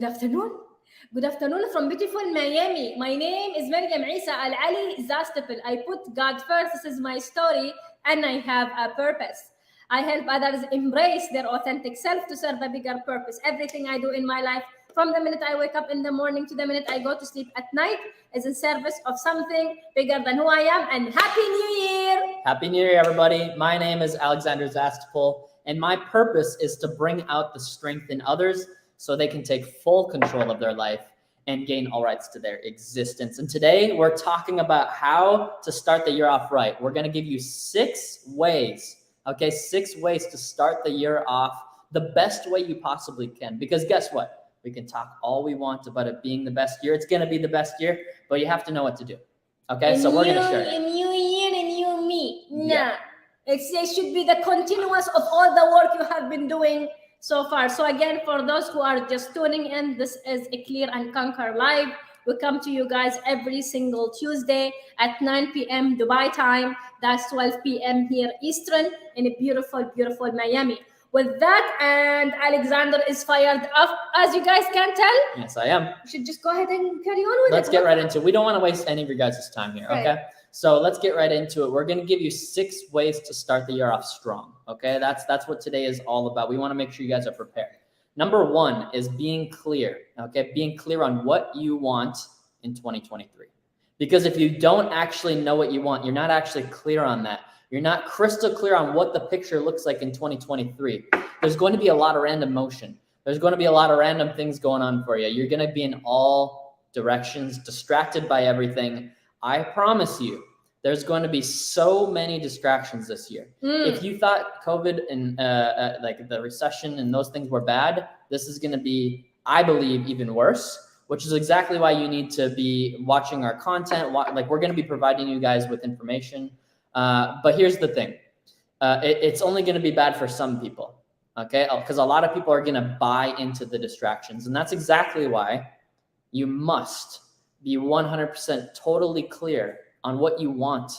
Good afternoon. Good afternoon from beautiful Miami. My name is Maryam Isa Al Ali Zastipil. I put God first. This is my story, and I have a purpose. I help others embrace their authentic self to serve a bigger purpose. Everything I do in my life, from the minute I wake up in the morning to the minute I go to sleep at night, is in service of something bigger than who I am. And Happy New Year! Happy New Year, everybody. My name is Alexander Zastipol, and my purpose is to bring out the strength in others so they can take full control of their life and gain all rights to their existence. And today we're talking about how to start the year off right. We're going to give you 6 ways, okay? 6 ways to start the year off the best way you possibly can. Because guess what? We can talk all we want about it being the best year. It's going to be the best year, but you have to know what to do. Okay, so we're going to share it. A new year, a new me. Nah. Yeah. It should be the continuous of all the work you have been doing so far. So again, for those who are just tuning in, this is a Clear and Conquer Live. We come to you guys every single Tuesday at 9 p.m. Dubai time. That's 12 p.m. here Eastern in a beautiful, beautiful Miami. With that, and Alexander is fired up, as you guys can tell. Yes, I am. We should just go ahead and carry on with it. Let's get right into it. We don't want to waste any of your guys' time here, okay? Right. So let's get right into it. We're going to give you 6 ways to start the year off strong, okay? That's what today is all about. We want to make sure you guys are prepared. Number 1 is being clear, okay? Being clear on what you want in 2023. Because if you don't actually know what you want, you're not actually clear on that. You're not crystal clear on what the picture looks like in 2023. There's going to be a lot of random motion. There's going to be a lot of random things going on for you. You're going to be in all directions, distracted by everything. I promise you, there's going to be so many distractions this year. If you thought COVID and like the recession and those things were bad, this is going to be, I believe, even worse, which is exactly why you need to be watching our content. Like, we're going to be providing you guys with information. But here's the thing. It's only going to be bad for some people, okay? Because a lot of people are going to buy into the distractions. And that's exactly why you must be 100% totally clear on what you want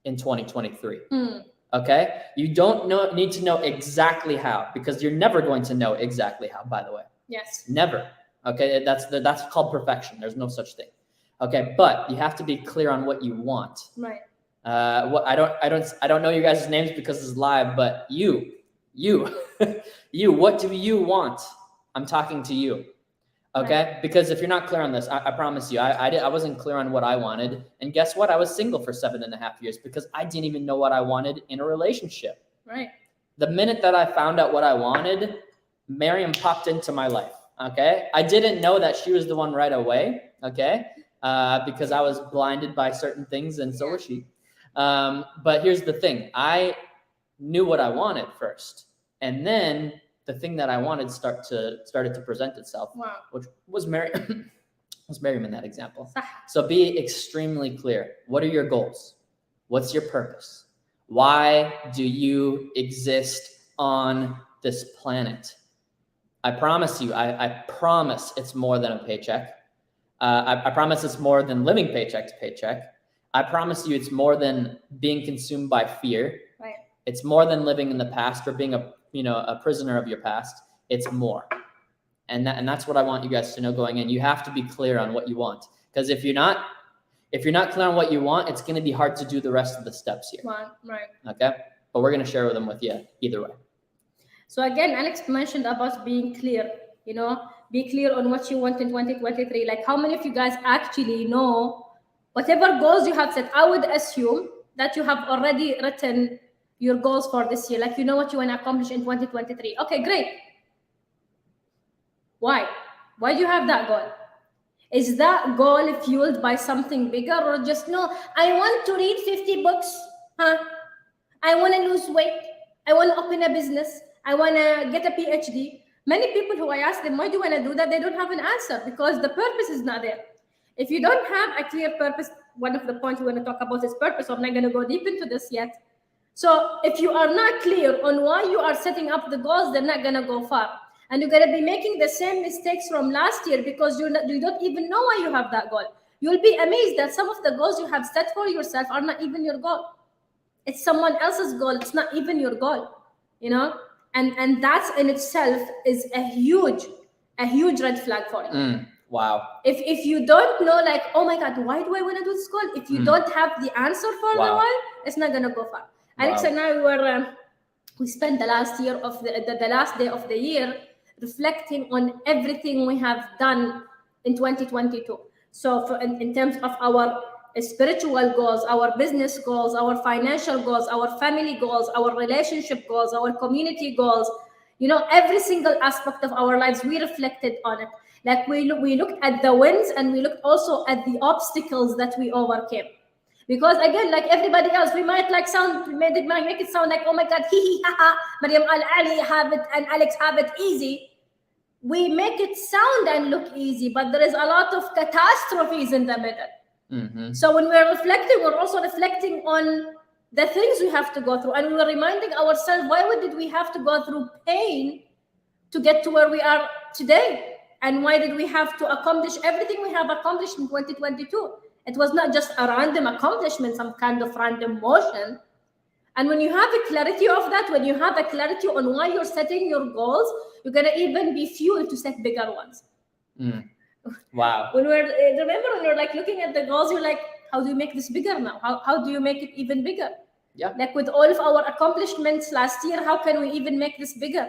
in 2023, okay? You don't need to know exactly how, because you're never going to know exactly how, by the way. Yes. Never, okay? That's called perfection. There's no such thing, okay? But you have to be clear on what you want. Right. What I don't know your guys' names because this is live, but you, what do you want? I'm talking to you. Okay. Right. Because if you're not clear on this, I promise you, I wasn't clear on what I wanted. And guess what? I was single for 7.5 years because I didn't even know what I wanted in a relationship. Right. The minute that I found out what I wanted, Maryam popped into my life. Okay. I didn't know that she was the one right away. Okay. Because I was blinded by certain things, and so was she. But here's the thing. I knew what I wanted first, and then the thing that I wanted started to present itself. Wow. Which was Maryam in that example. So be extremely clear. What are your goals? What's your purpose? Why do you exist on this planet? I promise you, I promise it's more than a paycheck. I promise it's more than living paycheck to paycheck. I promise you it's more than being consumed by fear. Right. It's more than living in the past or being a prisoner of your past. It's more. And that's what I want you guys to know going in. You have to be clear on what you want. Because if you're not clear on what you want, it's going to be hard to do the rest of the steps here. Right. Okay? But we're going to share them with you either way. So again, Alex mentioned about being clear, be clear on what you want in 2023. Like, how many of you guys actually know whatever goals you have set? I would assume that you have already written your goals for this year. Like, you know what you want to accomplish in 2023. Okay, great. Why? Why do you have that goal? Is that goal fueled by something bigger, or just, no, I want to read 50 books. I want to lose weight. I want to open a business. I want to get a PhD. Many people who I ask them, why do you want to do that? They don't have an answer because the purpose is not there. If you don't have a clear purpose, one of the points we want to talk about is purpose. So I'm not going to go deep into this yet. So if you are not clear on why you are setting up the goals, they're not going to go far. And you're going to be making the same mistakes from last year because you don't even know why you have that goal. You'll be amazed that some of the goals you have set for yourself are not even your goal. It's someone else's goal. It's not even your goal, And that's in itself is a huge a huge red flag for you. Wow. If you don't know, like, oh my God, why do I want to do this goal? If you don't have the answer for the Wow. why, it's not gonna go far. Alex and I we spent the last year of the last day of the year reflecting on everything we have done in 2022. So in terms of our spiritual goals, our business goals, our financial goals, our family goals, our relationship goals, our community goals, you know, every single aspect of our lives, we reflected on it. Like we looked at the wins, and we looked also at the obstacles that we overcame. Because again, like everybody else, we might like make it sound like, oh my God, hee hee ha ha, Mariam and Ali have it and Alex have it easy. We make it sound and look easy, but there is a lot of catastrophes in the middle. So when we're reflecting, we're also reflecting on the things we have to go through, and we were reminding ourselves, why did we have to go through pain to get to where we are today? And why did we have to accomplish everything we have accomplished in 2022? It was not just a random accomplishment, some kind of random motion. And when you have a clarity of that, when you have a clarity on why you're setting your goals, you're going to even be fueled to set bigger ones. Wow. Remember when you're like looking at the goals, you're like, how do you make this bigger now? How do you make it even bigger? Yeah. Like with all of our accomplishments last year, how can we even make this bigger?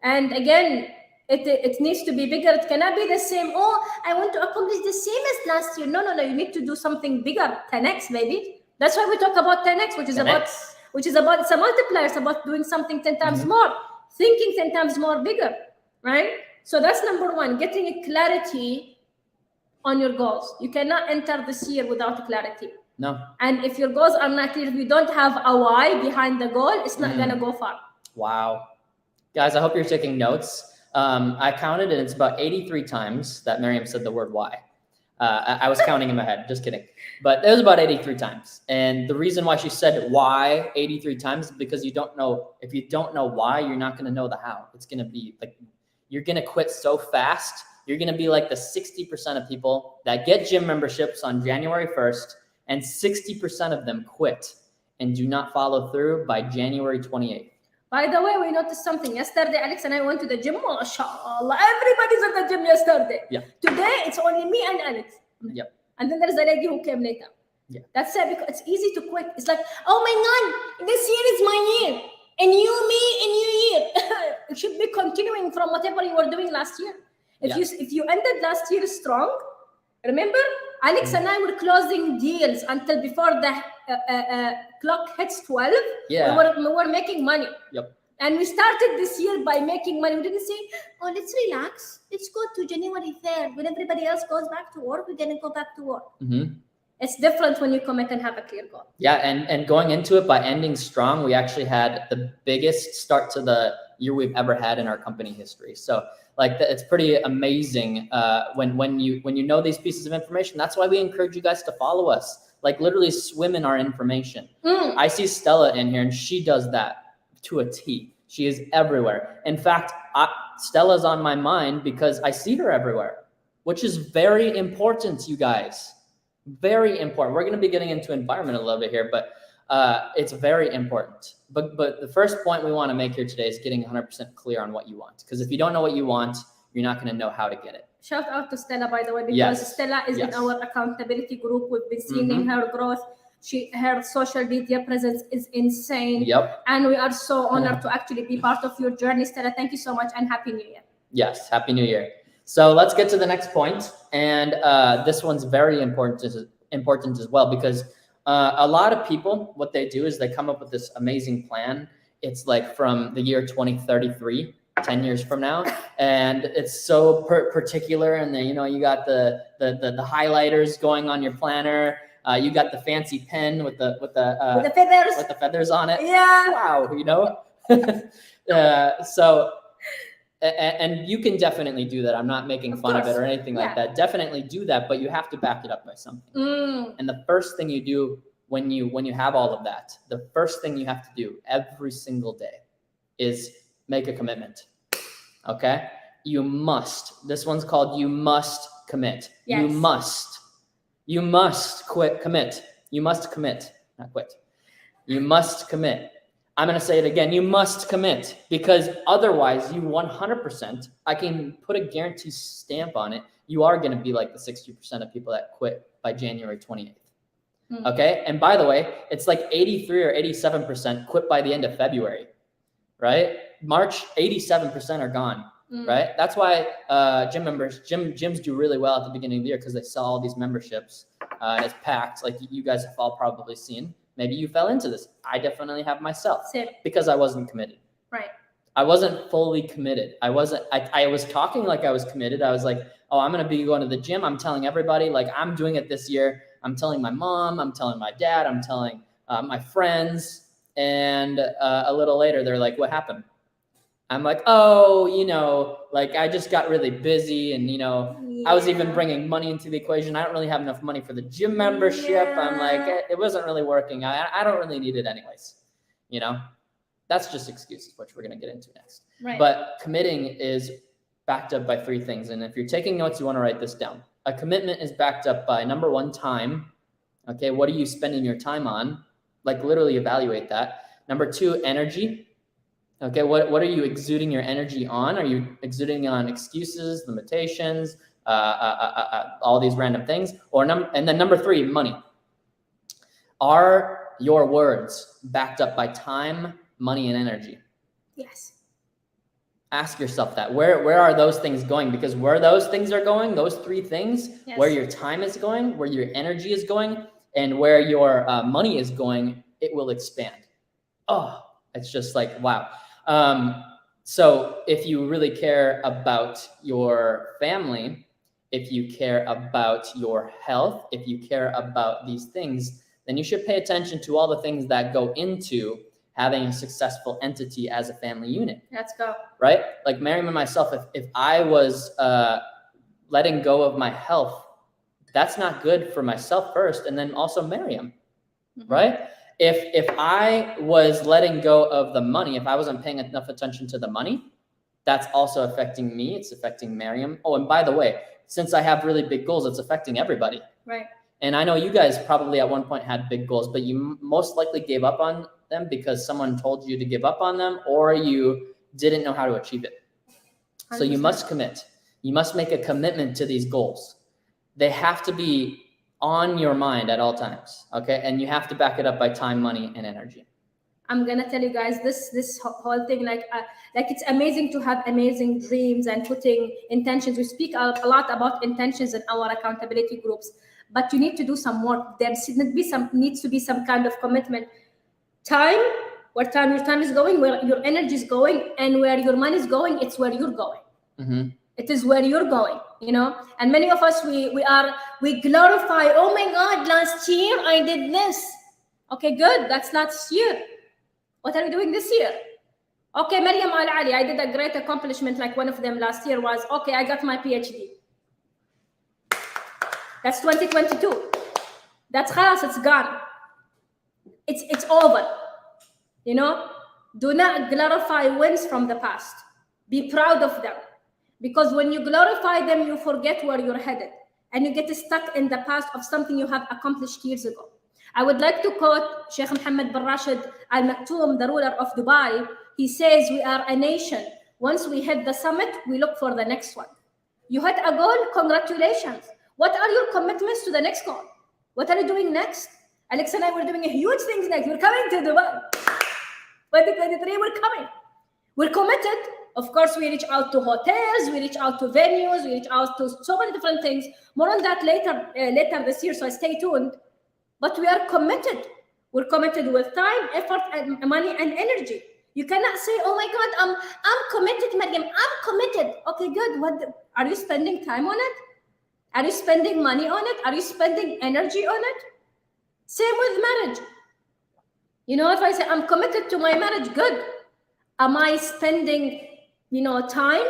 And again, it needs to be bigger. It cannot be the same. Oh, I want to accomplish the same as last year. No. You need to do something bigger. 10x, maybe. That's why we talk about 10x, which is 10x. about it's a multiplier. It's about doing something 10 times more, thinking 10 times more bigger, right? So that's number one, getting a clarity on your goals. You cannot enter this year without clarity. No. And if your goals are not clear, if you don't have a why behind the goal, it's not gonna go far. Wow. Guys, I hope you're taking notes. I counted, and it's about 83 times that Mariam said the word why. I was counting in my head, just kidding. But it was about 83 times. And the reason why she said why 83 times is because you don't know, if you don't know why, you're not going to know the how. It's going to be like, you're going to quit so fast. You're going to be like the 60% of people that get gym memberships on January 1st, and 60% of them quit and do not follow through by January 28th. By the way, we noticed something. Yesterday, Alex and I went to the gym. MashaAllah. Everybody's at the gym yesterday. Yeah. Today, it's only me and Alex. Yep. And then there's a lady who came later. Yeah. That's it, because it's easy to quit. It's like, oh my God, this year is my year. A new year. You should be continuing from whatever you were doing last year. If you ended last year strong, remember, Alex and I were closing deals until before the clock hits 12. Yeah. We were making money. Yep. And we started this year by making money. We didn't say, oh, let's relax. Let's go to January 3rd. When everybody else goes back to work, we're going to go back to work. It's different when you commit and have a clear goal. Yeah, and going into it by ending strong, we actually had the biggest start to the year we've ever had in our company history. So like it's pretty amazing when you know these pieces of information. That's why we encourage you guys to follow us. Like literally swim in our information. I see Stella in here, and she does that to a T. She is everywhere. In fact, Stella's on my mind because I see her everywhere, which is very important, you guys. Very important. We're going to be getting into environment a little bit here, but it's very important. But the first point we want to make here today is getting 100% clear on what you want. Because if you don't know what you want, you're not going to know how to get it. Shout out to Stella, by the way, because Stella is in our accountability group. We've been seeing her growth. Her social media presence is insane. Yep. And we are so honored to actually be part of your journey, Stella. Thank you so much, and Happy New Year. Yes, Happy New Year. So let's get to the next point. And this one's very important as well, because a lot of people, what they do is they come up with this amazing plan. It's like from the year 2033, 10 years from now. And it's so particular. And then, you got the highlighters going on your planner. You got the fancy pen with the feathers on it. Yeah. Wow, so, and you can definitely do that. I'm not making fun of it or anything like that. Definitely do that, but you have to back it up by something. And the first thing you do when you have all of that, the first thing you have to do every single day is make a commitment. Okay? You must. This one's called you must commit. Yes. You must commit. You must commit, not quit. You must commit. I'm going to say it again. You must commit, because otherwise you 100%, I can put a guarantee stamp on it. You are going to be like the 60% of people that quit by January 28th. Okay. And by the way, it's like 83 or 87% quit by the end of February, right? March, 87% are gone, right? That's why gyms do really well at the beginning of the year, because they sell all these memberships and it's packed. Like you guys have all probably seen. Maybe you fell into this. I definitely have myself. Same. Because I wasn't committed. Right. I wasn't fully committed. I was talking like I was committed. I was like, oh, I'm going to be going to the gym. I'm telling everybody, like, I'm doing it this year. I'm telling my mom, I'm telling my dad, I'm telling my friends. And a little later, they're like, what happened? I'm like, oh, like I just got really busy, and, I was even bringing money into the equation. I don't really have enough money for the gym membership. Yeah. I'm like, it wasn't really working. I don't really need it anyways. That's just excuses, which we're going to get into next. Right. But committing is backed up by 3 things. And if you're taking notes, you want to write this down. A commitment is backed up by, number 1, time. Okay, what are you spending your time on? Like literally evaluate that. Number 2, energy. Okay, what are you exuding your energy on? Are you exuding on excuses, limitations, all these random things? And then number 3, money. Are your words backed up by time, money, and energy? Yes. Ask yourself that. Where are those things going? Because where those things are going, those 3 things, Yes. where your time is going, where your energy is going, and where your money is going, it will expand. Oh, it's just like, wow. So if you really care about your family, if you care about your health, if you care about these things, then you should pay attention to all the things that go into having a successful entity as a family unit. Let's go. Right? Like Miriam and myself, if I was letting go of my health, that's not good for myself first, and then also Miriam, right? If I was letting go of the money, if I wasn't paying enough attention to the money, that's also affecting me. It's affecting Miriam. Oh, and by the way, since I have really big goals, it's affecting everybody. Right. And I know you guys probably at one point had big goals, but you most likely gave up on them because someone told you to give up on them, or you didn't know how to achieve it. 100%. So you must commit. You must make a commitment to these goals. They have to be on your mind at all times, okay? And you have to back it up by time, money, and energy. I'm gonna tell you guys this whole thing, like it's amazing to have amazing dreams and putting intentions. We speak a lot about intentions in our accountability groups, but you need to do some work. There needs to be some kind of commitment. Time, where your time is going, where your energy is going, and where your money is going, it's where you're going. It is where you're going, and many of us, we glorify, oh my God, last year I did this. Okay, good, that's last year. What are you doing this year? Okay, Maryam Al Ali, I did a great accomplishment, like one of them last year was, okay, I got my PhD. That's 2022. That's khalas, it's gone. It's over. Do not glorify wins from the past. Be proud of them. Because when you glorify them, you forget where you're headed. And you get stuck in the past of something you have accomplished years ago. I would like to quote Sheikh Mohammed bin Rashid Al Maktoum, the ruler of Dubai. He says, we are a nation. Once we hit the summit, we look for the next one. You hit a goal, congratulations. What are your commitments to the next goal? What are you doing next? Alex and I were doing a huge things next. We're coming to Dubai. 2023, we're coming. We're committed. Of course, we reach out to hotels, we reach out to venues, we reach out to so many different things. More on that later this year, so stay tuned. But we are committed. We're committed with time, effort, and money and energy. You cannot say, "Oh my God, I'm committed, Maryam. I'm committed." Okay, good. Are you spending time on it? Are you spending money on it? Are you spending energy on it? Same with marriage. If I say I'm committed to my marriage, good. Am I spending, time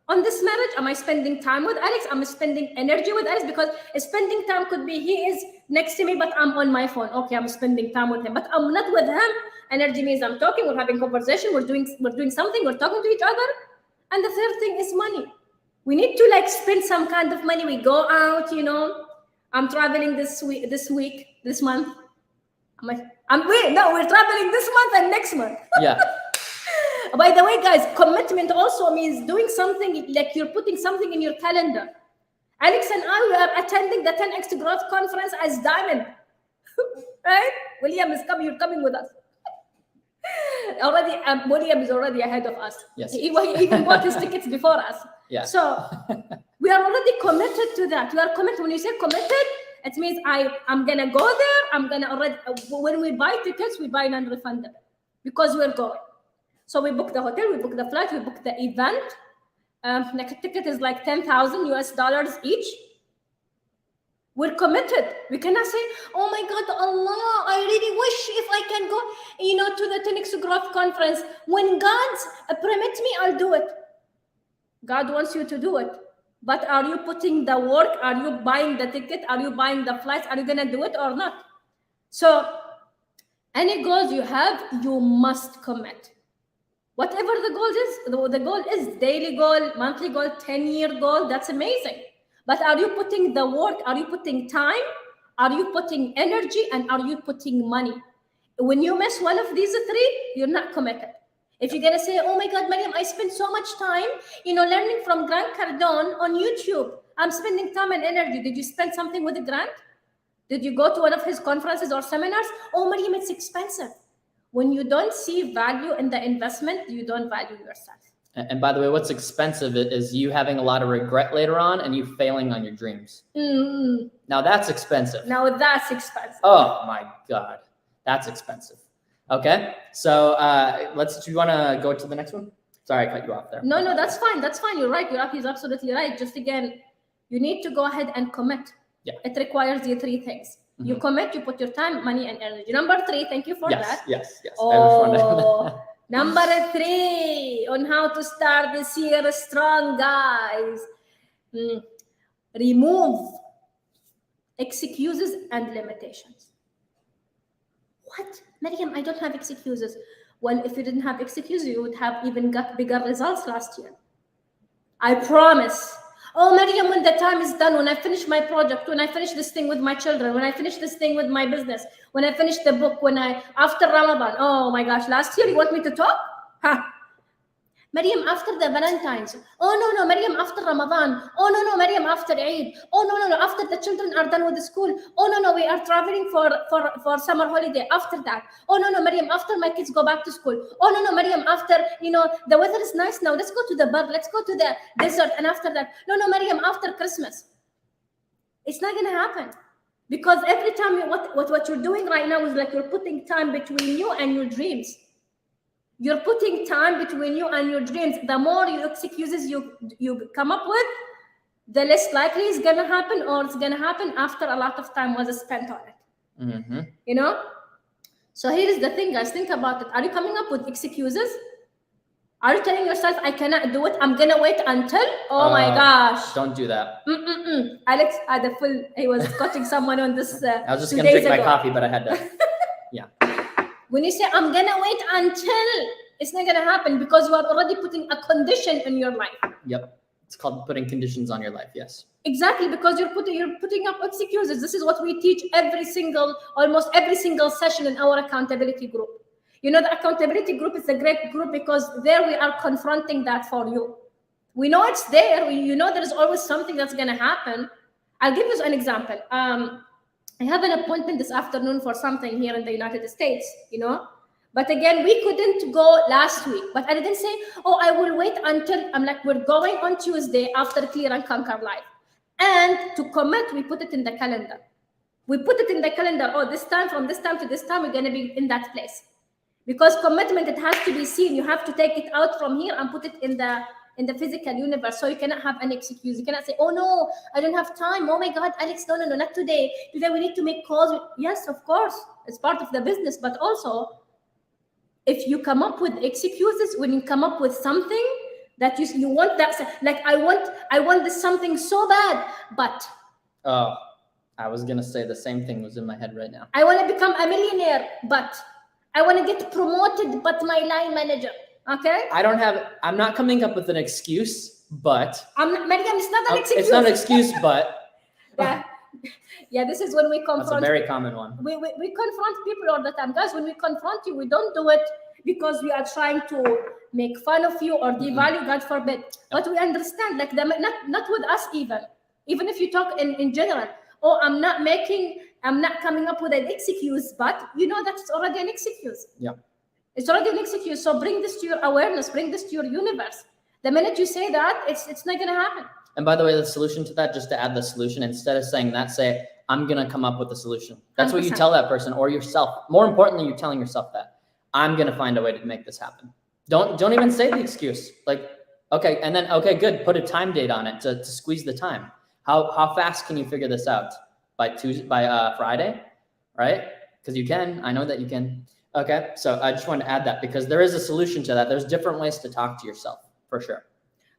on this marriage? Am I spending time with Alex? Am I spending energy with Alex? Because spending time could be he is next to me, but I'm on my phone. Okay, I'm spending time with him, but I'm not with him. Energy means I'm talking, we're having conversation, we're doing something, we're talking to each other. And the third thing is money. We need to spend some kind of money. We go out, I'm traveling this month. We're traveling this month and next month. Yeah. By the way, guys, commitment also means doing something, like you're putting something in your calendar. Alex and I, we are attending the 10X Growth Conference as Diamond. Right? William is coming, you're coming with us. Already, William is already ahead of us. Yes. He even bought his tickets before us. Yeah. So we are already committed to that. We are committed. When you say committed, it means I'm gonna go there. I'm gonna already. When we buy tickets, we buy non-refundable because we're going. So we book the hotel, we book the flight, we book the event. Like a ticket is like $10,000 each. We're committed. We cannot say, "Oh my God, Allah, I really wish if I can go, to the 10X Growth Conference. When God permits me, I'll do it." God wants you to do it. But are you putting the work? Are you buying the ticket? Are you buying the flights? Are you going to do it or not? So any goals you have, you must commit. Whatever the goal is daily goal, monthly goal, 10-year goal, that's amazing. But are you putting the work? Are you putting time? Are you putting energy? And are you putting money? When you miss one of these three, you're not committed. If you're going to say, "Oh my God, Mariam, I spend so much time, learning from Grant Cardone on YouTube. I'm spending time and energy." Did you spend something with Grant? Did you go to one of his conferences or seminars? "Oh, Mariam, it's expensive." When you don't see value in the investment, you don't value yourself. And by the way, what's expensive is you having a lot of regret later on and you failing on your dreams. Mm. Now that's expensive. Now that's expensive. Oh my God, that's expensive. Okay, so do you want to go to the next one? Sorry, I cut you off there. No, that's fine. That's fine. You're right. He's absolutely right. Just again, you need to go ahead and commit. Yeah. It requires you three things. You commit, you put your time, money, and energy. Number 3, thank you for that. Yes. Oh, number 3 on how to start this year strong, guys. Remove excuses and limitations. What? Mariam, I don't have excuses. Well, if you didn't have excuses, you would have even got bigger results last year. I promise. "Oh, Mariam, when the time is done, when I finish my project, when I finish this thing with my children, when I finish this thing with my business, when I finish the book, after Ramadan." Oh my gosh, last year you want me to talk? Mariam, after the Valentine's. "Oh, no, Mariam, after Ramadan. Oh, no, Mariam, after Eid. Oh, no, after the children are done with the school. Oh, no, we are traveling for summer holiday. After that. Oh, no, Mariam, after my kids go back to school. Oh, no, Mariam, after, the weather is nice now. Let's go to the bar. Let's go to the desert. And after that. No, Mariam, after Christmas." It's not going to happen. Because every time what you're doing right now is like you're putting time between you and your dreams. You're putting time between you and your dreams. The more excuses you come up with, the less likely it's going to happen, or it's going to happen after a lot of time was spent on it. So here is the thing, guys. Think about it. Are you coming up with excuses? Are you telling yourself, "I cannot do it. I'm going to wait until..." Oh my gosh. Don't do that. Alex had he was coaching someone on this I was just going to drink my coffee, but I had to. When you say, "I'm going to wait until," it's not going to happen because you are already putting a condition in your life. Yep. It's called putting conditions on your life. Yes. Exactly, because you're putting up excuses. This is what we teach almost every single session in our accountability group. The accountability group is a great group because there we are confronting that for you. We know it's there. There is always something that's going to happen. I'll give you an example. I have an appointment this afternoon for something here in the United States, But again, we couldn't go last week. But I didn't say, "Oh, I will wait until..." I'm like, we're going on Tuesday after Clear and Conquer Live. And to commit, we put it in the calendar. We put it in the calendar. "Oh, from this time to this time, we're going to be in that place." Because commitment, it has to be seen. You have to take it out from here and put it in the physical universe. So you cannot have an excuse. You cannot say, "Oh no, I don't have time. Oh my God, Alex, no, not today. Today we need to make calls." Yes, of course, it's part of the business. But also, if you come up with excuses, when you come up with something that you want, that like I want this something so bad, but oh, I was gonna say the same thing was in my head right now. I want to become a millionaire, but I want to get promoted, but my line manager. Okay. I'm not coming up with an excuse, but Mariam, it's not an excuse. It's not an excuse, but Yeah. Yeah, this is when we That's a confront. very common one. We confront people all the time, guys. When we confront you, we don't do it because we are trying to make fun of you or devalue, God forbid. But we understand, like not with us even if you talk in general. Oh, I'm not coming up with an excuse, but you know that's already an excuse. Yeah. It's already an excuse. So bring this to your awareness, bring this to your universe. The minute you say that, it's not gonna happen. And by the way, the solution to that, just to add the solution, instead of saying that, say, I'm going to come up with a solution. That's what you 100%. tell that person or yourself. More importantly, you're telling yourself that I'm going to find a way to make this happen. Don't even say the excuse. Like, okay. And then, okay, good. Put a time date on it to squeeze the time. How fast can you figure this out? By Friday, right? Because you can. I know that you can. Okay. So I just wanted to add that because there is a solution to that. There's different ways to talk to yourself for sure.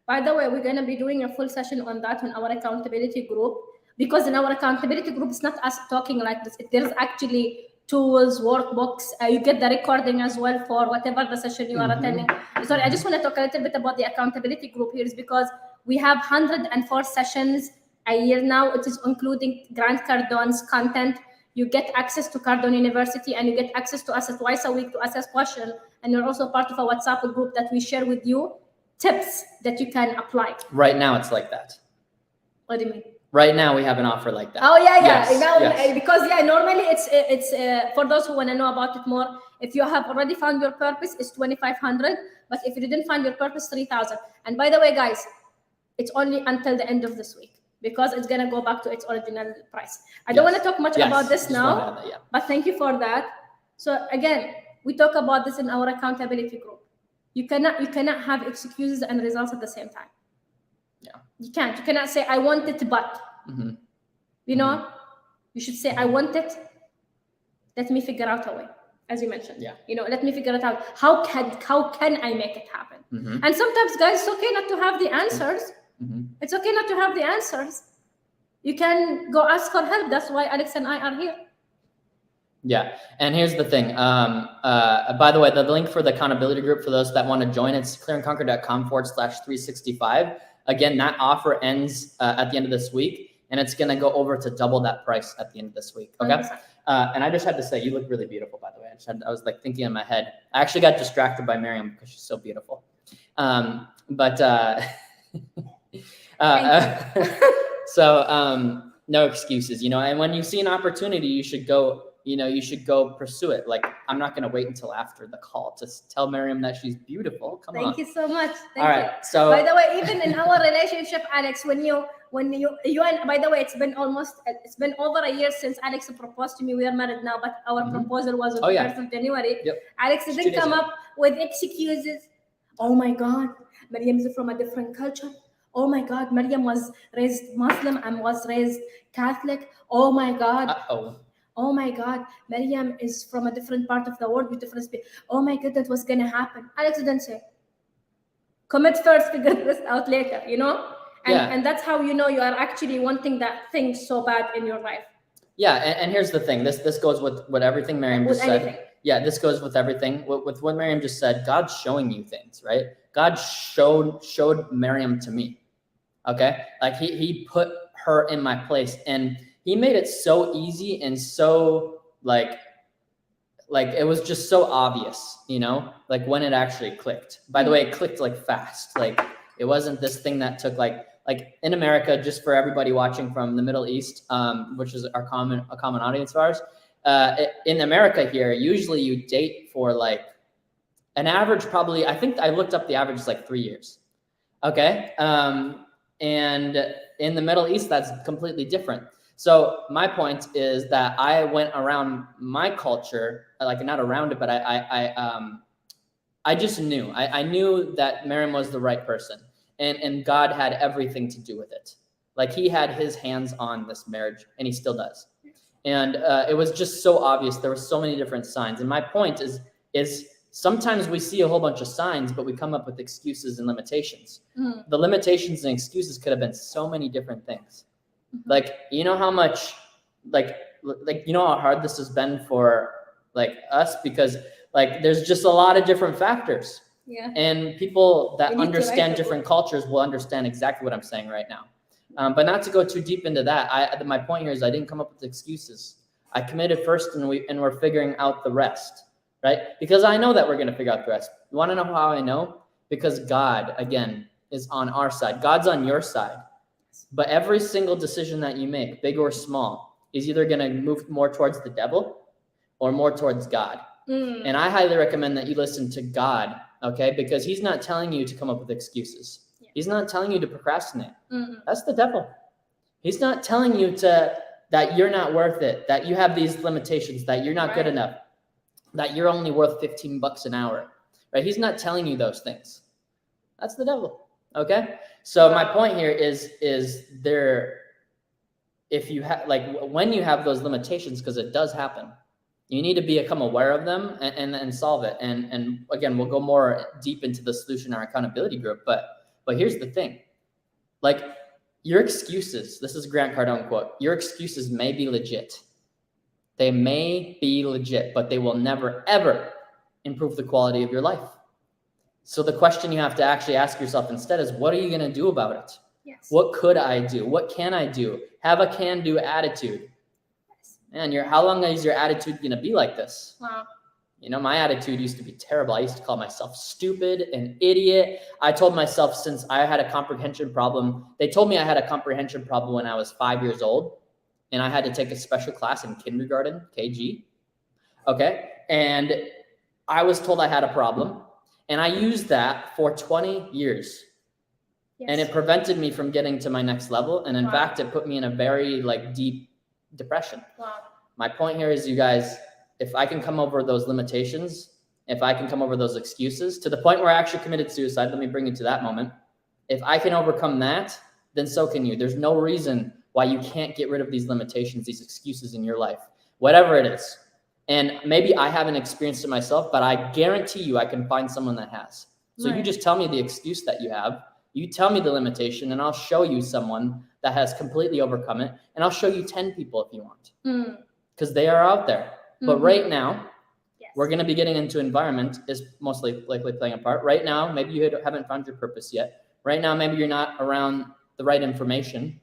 By the way, we're going to be doing a full session on that on our accountability group, because in our accountability group, it's not us talking like this. There's actually tools, workbooks. You get the recording as well for whatever the session you are attending. Sorry, I just want to talk a little bit about the accountability group here, is because we have 104 sessions a year now. It is including Grant Cardone's content. You get access to Cardone University, and you get access to us twice a week to assess question. And you're also part of a WhatsApp group that we share with you tips that you can apply. Right now, it's like that. What do you mean? Right now, we have an offer like that. Oh yeah. Yes, Now, yes. because normally it's for those who want to know about it more. If you have already found your purpose, it's 2,500. But if you didn't find your purpose, 3,000. And by the way, guys, it's only until the end of this week, because it's gonna go back to its original price. I don't want to talk much about this now, but thank you for that. So again, we talk about this in our accountability group. You cannot have excuses and results at the same time. Yeah. You can't. You cannot say, I want it, but you know, you should say, I want it. Let me figure out a way, as you mentioned. Yeah. You know, let me figure it out. How can I make it happen? And sometimes, guys, it's okay not to have the answers. It's okay not to have the answers. You can go ask for help. That's why Alex and I are here. Yeah. And here's the thing. By the way, the link for the accountability group, for those that want to join, it's clearandconquer.com/365. Again, that offer ends at the end of this week, and it's going to go over to double that price at the end of this week. Okay. 100%. And I just had to say, you look really beautiful, by the way. I was like thinking in my head. I actually got distracted by Miriam because she's so beautiful. So no excuses, you know, and when you see an opportunity, you should go pursue it. Like, I'm not going to wait until after the call to tell Miriam that she's beautiful. Come on. Thank you so much. All right. So, by the way, even in our relationship, Alex, when you and by the way, it's been over a year since Alex proposed to me. We are married now, but our proposal was on the 1st of January. Yep. Alex didn't come up with excuses. Oh my God, Miriam is from a different culture. Oh my God, Miriam was raised Muslim and was raised Catholic. Oh my God. Oh my God, Miriam is from a different part of the world with different speech. Oh my God, that was gonna happen. Alex didn't say. Commit first, figure this out later, you know? And that's how you know you are actually wanting that thing so bad in your life. Yeah, and here's the thing. This goes with what everything Miriam just said. Yeah, this goes with everything. With what Miriam just said, God's showing you things, right? God showed Miriam to me. Okay? Like he put her in my place, and he made it so easy and so like it was just so obvious, you know, like when it actually clicked. By the way, it clicked like fast. Like, it wasn't this thing that took like in America, just for everybody watching from the Middle East, which is a common audience of ours. In America here, usually you date for like an average, probably, I think I looked up the average is like 3 years. Okay. And in the Middle East, that's completely different. So my point is that I went around my culture, like not around it, but I just knew. I knew that Miriam was the right person, and God had everything to do with it. Like, he had his hands on this marriage, and he still does. And it was just so obvious. There were so many different signs. And my point is sometimes we see a whole bunch of signs, but we come up with excuses and limitations. The limitations and excuses could have been so many different things. Like, you know how much, like, you know how hard this has been for like us, because like there's just a lot of different factors. Yeah. And people that understand different cultures will understand exactly what I'm saying right now. But not to go too deep into that. My point here is I didn't come up with excuses. I committed first, and we're figuring out the rest, right? Because I know that we're going to figure out the rest. You want to know how I know? Because God, again, is on our side. God's on your side. But every single decision that you make, big or small, is either going to move more towards the devil or more towards God. And I highly recommend that you listen to God, okay? Because he's not telling you to come up with excuses. Yeah. He's not telling you to procrastinate. That's the devil. He's not telling you that you're not worth it, that you have these limitations, that you're not good enough, that you're only worth $15 an hour, right? He's not telling you those things. That's the devil, okay? So my point here is there, if you have, like, when you have those limitations, because it does happen, you need to become aware of them and solve it. And again, we'll go more deep into the solution, our accountability group. But here's the thing, like, your excuses, this is a Grant Cardone quote, your excuses may be legit. They may be legit, but they will never, ever improve the quality of your life. So the question you have to actually ask yourself instead is, what are you going to do about it? Yes. What could I do? What can I do? Have a can-do attitude. Yes. Man, how long is your attitude going to be like this? Wow. You know, my attitude used to be terrible. I used to call myself stupid, an idiot. I told myself, since I had a comprehension problem, they told me I had a comprehension problem when I was 5 years old, and I had to take a special class in kindergarten, KG. Okay. And I was told I had a problem, and I used that for 20 years. Yes. And it prevented me from getting to my next level. And in fact, it put me in a very deep depression. Wow. My point here is, you guys, if I can come over those limitations, if I can come over those excuses to the point where I actually committed suicide, let me bring you to that moment. If I can overcome that, then so can you. There's no reason why you can't get rid of these limitations, these excuses in your life, whatever it is. And maybe I haven't experienced it myself, but I guarantee you I can find someone that has. So you just tell me the excuse that you have. You tell me the limitation, and I'll show you someone that has completely overcome it. And I'll show you 10 people if you want, because they are out there. But right now, we're going to be getting into environment is mostly likely playing a part. Right now, maybe you haven't found your purpose yet. Right now, maybe you're not around the right information,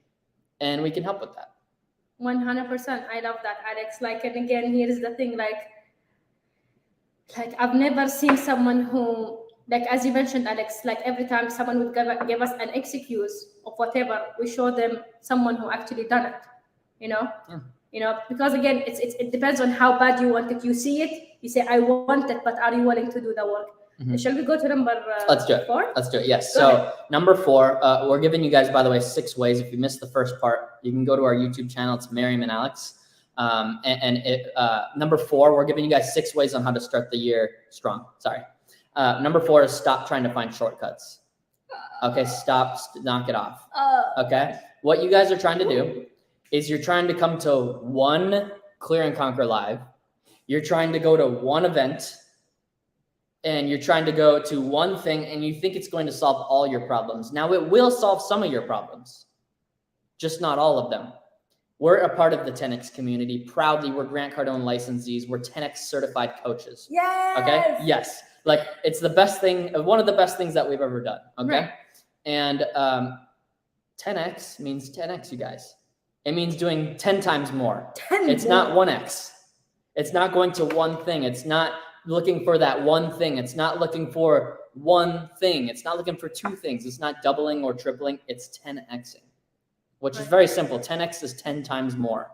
and we can help with that. 100%. I love that, Alex. And again, here's the thing, I've never seen someone who, as you mentioned, Alex, every time someone would give us an excuse of whatever, we show them someone who actually done it, Yeah. Because again, it depends on how bad you want it. You see it, you say, I want it, but are you willing to do the work? Shall we go to number Let's do it. 4? Let's do it. Yes. So number 4, we're giving you guys, by the way, 6 ways. If you missed the first part, you can go to our YouTube channel. It's Miriam and Alex. Number 4, we're giving you guys 6 ways on how to start the year strong. Sorry. Number 4 is stop trying to find shortcuts. Okay. Knock it off. Okay. What you guys are trying to do is you're trying to come to one Clear and Conquer Live. You're trying to go to one event, and you're trying to go to one thing, and you think it's going to solve all your problems. Now, it will solve some of your problems, just not all of them. We're a part of the 10X community. Proudly, we're Grant Cardone licensees. We're 10X certified coaches. Yes. Okay? Yes. It's the best thing, one of the best things that we've ever done. Okay? Right. And 10X means 10X, you guys. It means doing 10 times more. It's not 1X. It's not going to one thing. It's not looking for that one thing. It's not looking for one thing. It's not looking for 2 things. It's not doubling or tripling. It's 10Xing, which is very simple. 10X is 10 times more.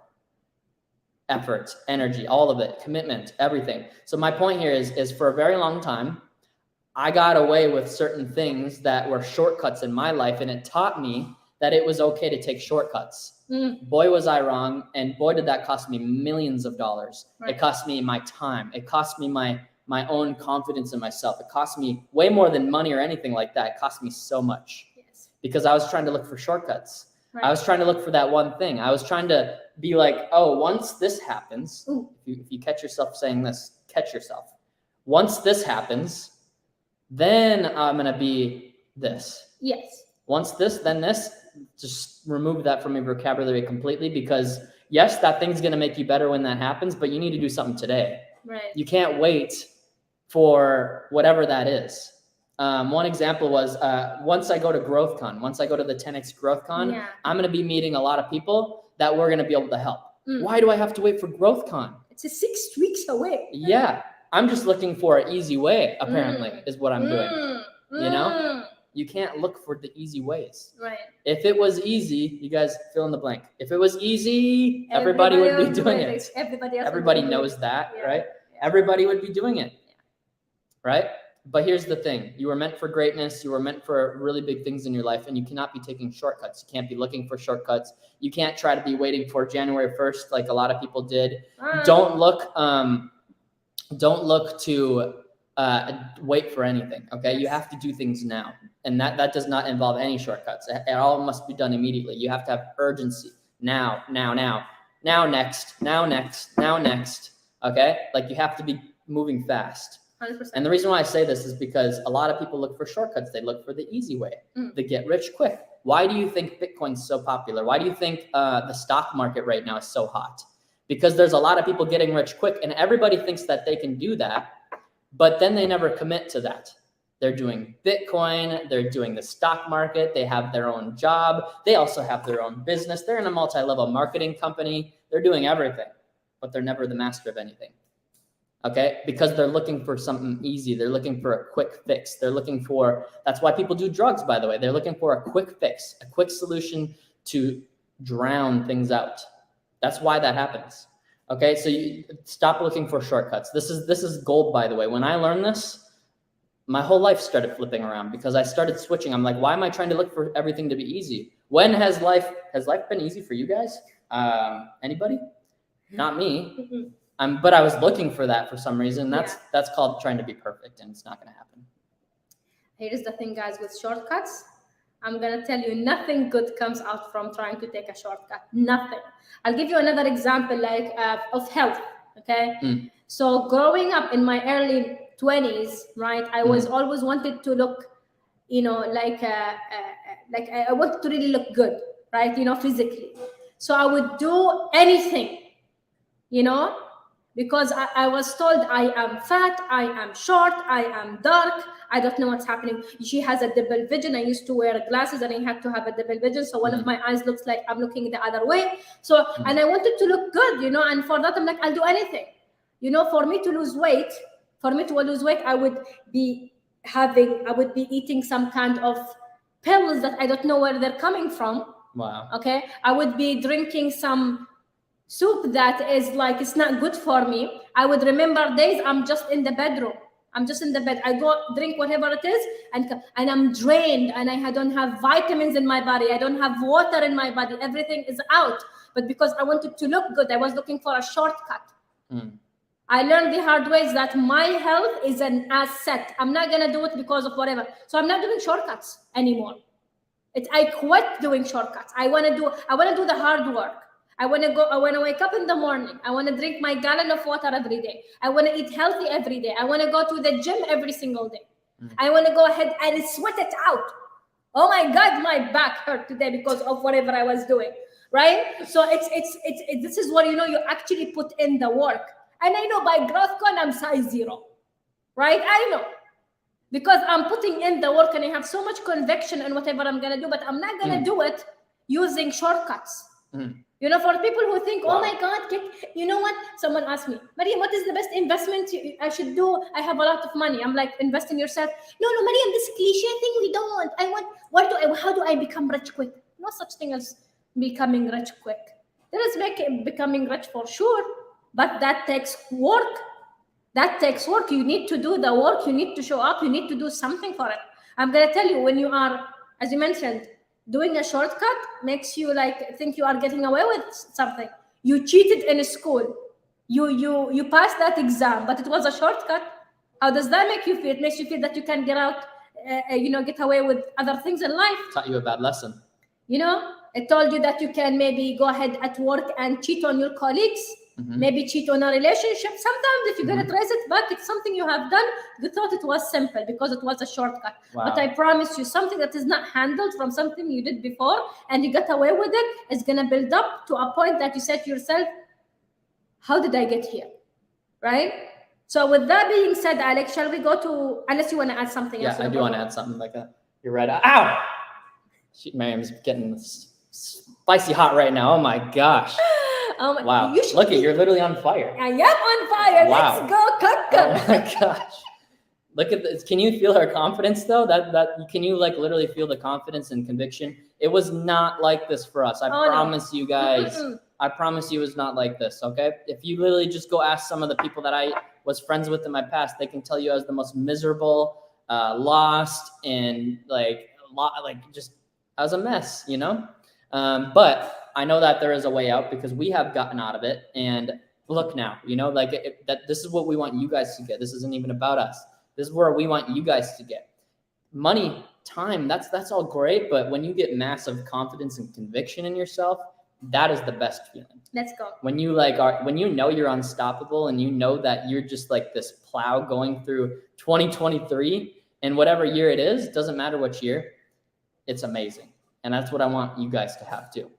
Effort, energy, all of it, commitment, everything. So my point here is for a very long time, I got away with certain things that were shortcuts in my life, and it taught me that it was okay to take shortcuts. Boy, was I wrong. And boy, did that cost me millions of dollars. Right. It cost me my time. It cost me my own confidence in myself. It cost me way more than money or anything like that. It cost me so much because I was trying to look for shortcuts. Right. I was trying to look for that one thing. I was trying to be like, oh, once this happens, if you catch yourself saying this, catch yourself. Once this happens, then I'm going to be this. Yes. Once this, then this. Just remove that from your vocabulary completely, because yes, that thing's going to make you better when that happens, but you need to do something today. Right. You can't wait for whatever that is. One example was once I go to GrowthCon, once I go to the 10X GrowthCon, Yeah. I'm going to be meeting a lot of people that we're going to be able to help. Mm. Why do I have to wait for GrowthCon? It's 6 weeks away. Yeah, I'm just looking for an easy way, apparently, is what I'm doing. You know? You can't look for the easy ways. Right. If it was easy, you guys fill in the blank. If it was easy, everybody would be doing it. Everybody knows that, Yeah. right? Yeah. Everybody would be doing it, right? But here's the thing. You were meant for greatness. You were meant for really big things in your life, and you cannot be taking shortcuts. You can't be looking for shortcuts. You can't try to be waiting for January 1st like a lot of people did. Don't look to wait for anything, okay? You have to do things now. And that does not involve any shortcuts. It all must be done immediately. You have to have urgency. Now, next, okay? Like you have to be moving fast. 100%. And the reason why I say this is because a lot of people look for shortcuts. They look for the easy way, the get rich quick. Why do you think Bitcoin's so popular? Why do you think the stock market right now is so hot? Because there's a lot of people getting rich quick, and everybody thinks that they can do that, but then they never commit to that. They're doing Bitcoin, they're doing the stock market, they have their own job, they also have their own business, they're in a multi-level marketing company, they're doing everything, but they're never the master of anything. Okay, because they're looking for something easy. They're looking for a quick fix. That's why people do drugs, by the way. They're looking for a quick fix, a quick solution to drown things out. That's why that happens. Okay, so you stop looking for shortcuts. This is gold, by the way. When I learned this, my whole life started flipping around because I started switching. I'm like, why am I trying to look for everything to be easy? When has life been easy for you guys? Anybody? Not me. But I was looking for that for some reason. That's called trying to be perfect, and it's not going to happen. Here's the thing, guys, with shortcuts. I'm going to tell you, nothing good comes out from trying to take a shortcut. Nothing. I'll give you another example, like of health, okay? So growing up in my early 20s, right, I was always wanted to look, like I wanted to really look good, right, physically. So I would do anything, because I was told I am fat, I am short, I am dark, I don't know what's happening. She has a double vision. I used to wear glasses and I had to have a double vision. So one of my eyes looks like I'm looking the other way. So, and I wanted to look good, and for that, I'm like, I'll do anything. For me to lose weight, I would be eating some kind of pills that I don't know where they're coming from. Wow. Okay. I would be drinking some soup that is like, it's not good for me. I would remember days I'm just in the bedroom. I'm just in the bed. I go drink whatever it is, and I'm drained, and I don't have vitamins in my body. I don't have water in my body. Everything is out. But because I wanted to look good, I was looking for a shortcut. I learned the hard ways that my health is an asset. I'm not gonna do it because of whatever. So I'm not doing shortcuts anymore. I quit doing shortcuts. I wanna do the hard work. I want to wake up in the morning. I want to drink my gallon of water every day. I want to eat healthy every day. I want to go to the gym every single day. I want to go ahead and sweat it out. Oh my God, my back hurt today because of whatever I was doing, right? So it's this is what, you actually put in the work. And I know by GrowthCon, I'm size 0, right? I know. Because I'm putting in the work and I have so much conviction in whatever I'm going to do, but I'm not going to do it using shortcuts. For people who think, oh my God, you know what? Someone asked me, Mariam, what is the best investment I should do? I have a lot of money. I'm like, invest in yourself. No, Mariam, this cliche thing we don't want. How do I become rich quick? No such thing as becoming rich quick. There is becoming rich for sure, but that takes work. You need to do the work. You need to show up. You need to do something for it. I'm going to tell you, when you are, as you mentioned, doing a shortcut makes you think you are getting away with something. You cheated in school. You passed that exam, but it was a shortcut. How does that make you feel? It makes you feel that you can get out, get away with other things in life. Taught you a bad lesson. It told you that you can maybe go ahead at work and cheat on your colleagues. Maybe cheat on a relationship. Sometimes if you're going to trace it back, it's something you have done. You thought it was simple because it was a shortcut. Wow. But I promise you, something that is not handled from something you did before and you got away with it is going to build up to a point that you said to yourself, how did I get here? Right? So with that being said, Alex, shall we go to, unless you want to add something else? Yeah, I do want to add something like that. You're right. Ow! Miriam's getting spicy hot right now. Oh my gosh. Wow. Look, you're literally on fire. I am on fire. Wow. Let's go, Oh my gosh. Look at this. Can you feel her confidence though? Can you like literally feel the confidence and conviction? It was not like this for us. I promise you guys. I promise you it was not like this, okay? If you literally just go ask some of the people that I was friends with in my past, they can tell you I was the most miserable, lost, and just I was a mess, you know? But I know that there is a way out because we have gotten out of it. And look now, you know, like that. This is what we want you guys to get. This isn't even about us. This is where we want you guys to get. Money, time, that's all great. But when you get massive confidence and conviction in yourself, that is the best feeling. Let's go. When you when you know you're unstoppable and you know that you're just like this plow going through 2023 and whatever year it is, doesn't matter which year, it's amazing. And that's what I want you guys to have too.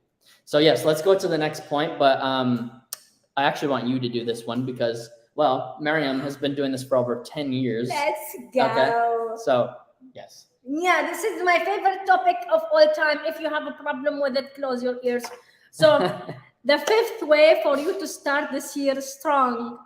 So yes, let's go to the next point. But I actually want you to do this one because, well, Miriam has been doing this for over 10 years. Let's go. Okay. So yes. Yeah, this is my favorite topic of all time. If you have a problem with it, close your ears. So the fifth way for you to start this year strong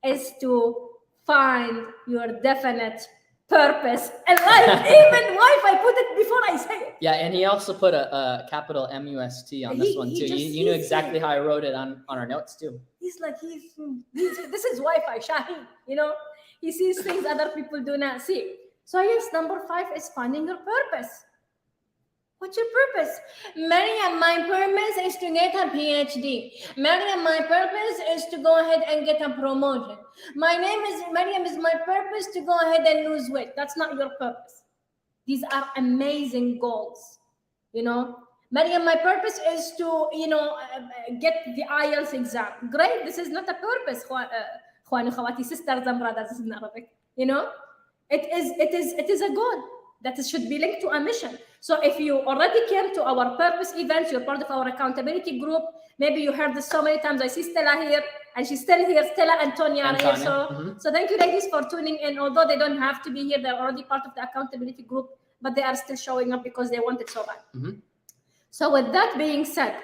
is to find your definite purpose in life. Even wife, I put it before I say it. Yeah, and he also put a capital MUST on this one too. You knew exactly how I wrote it on our notes too. He's like, this is Wi-Fi, Shaheen. You know, he sees things other people do not see. So yes, number 5 is finding your purpose. What's your purpose? Mariam, my purpose is to get a PhD. Mariam, my purpose is to go ahead and get a promotion. My name is Mariam, is my purpose to go ahead and lose weight. That's not your purpose. These are amazing goals. You know, Mariam, my purpose is to, get the IELTS exam. Great. This is not a purpose. Khwani, khawati, sisters and brothers in Arabic. You know, it is a goal that should be linked to a mission. So if you already came to our purpose events, you're part of our accountability group. Maybe you heard this so many times. I see Stella here, and she's still here. Stella and Tonya are here. So thank you, ladies, for tuning in. Although they don't have to be here, they're already part of the accountability group, but they are still showing up because they want it so bad. So with that being said,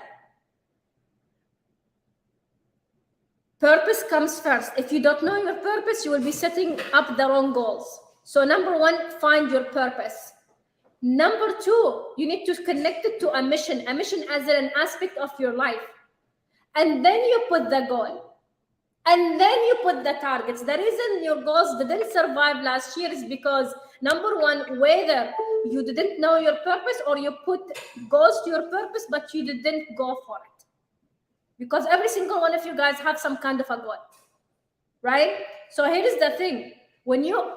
purpose comes first. If you don't know your purpose, you will be setting up the wrong goals. So number 1, find your purpose. Number 2, you need to connect it to a mission as an aspect of your life. And then you put the goal. And then you put the targets. The reason your goals didn't survive last year is because, number 1, whether you didn't know your purpose or you put goals to your purpose, but you didn't go for it. Because every single one of you guys have some kind of a goal, right? So here is the thing. When you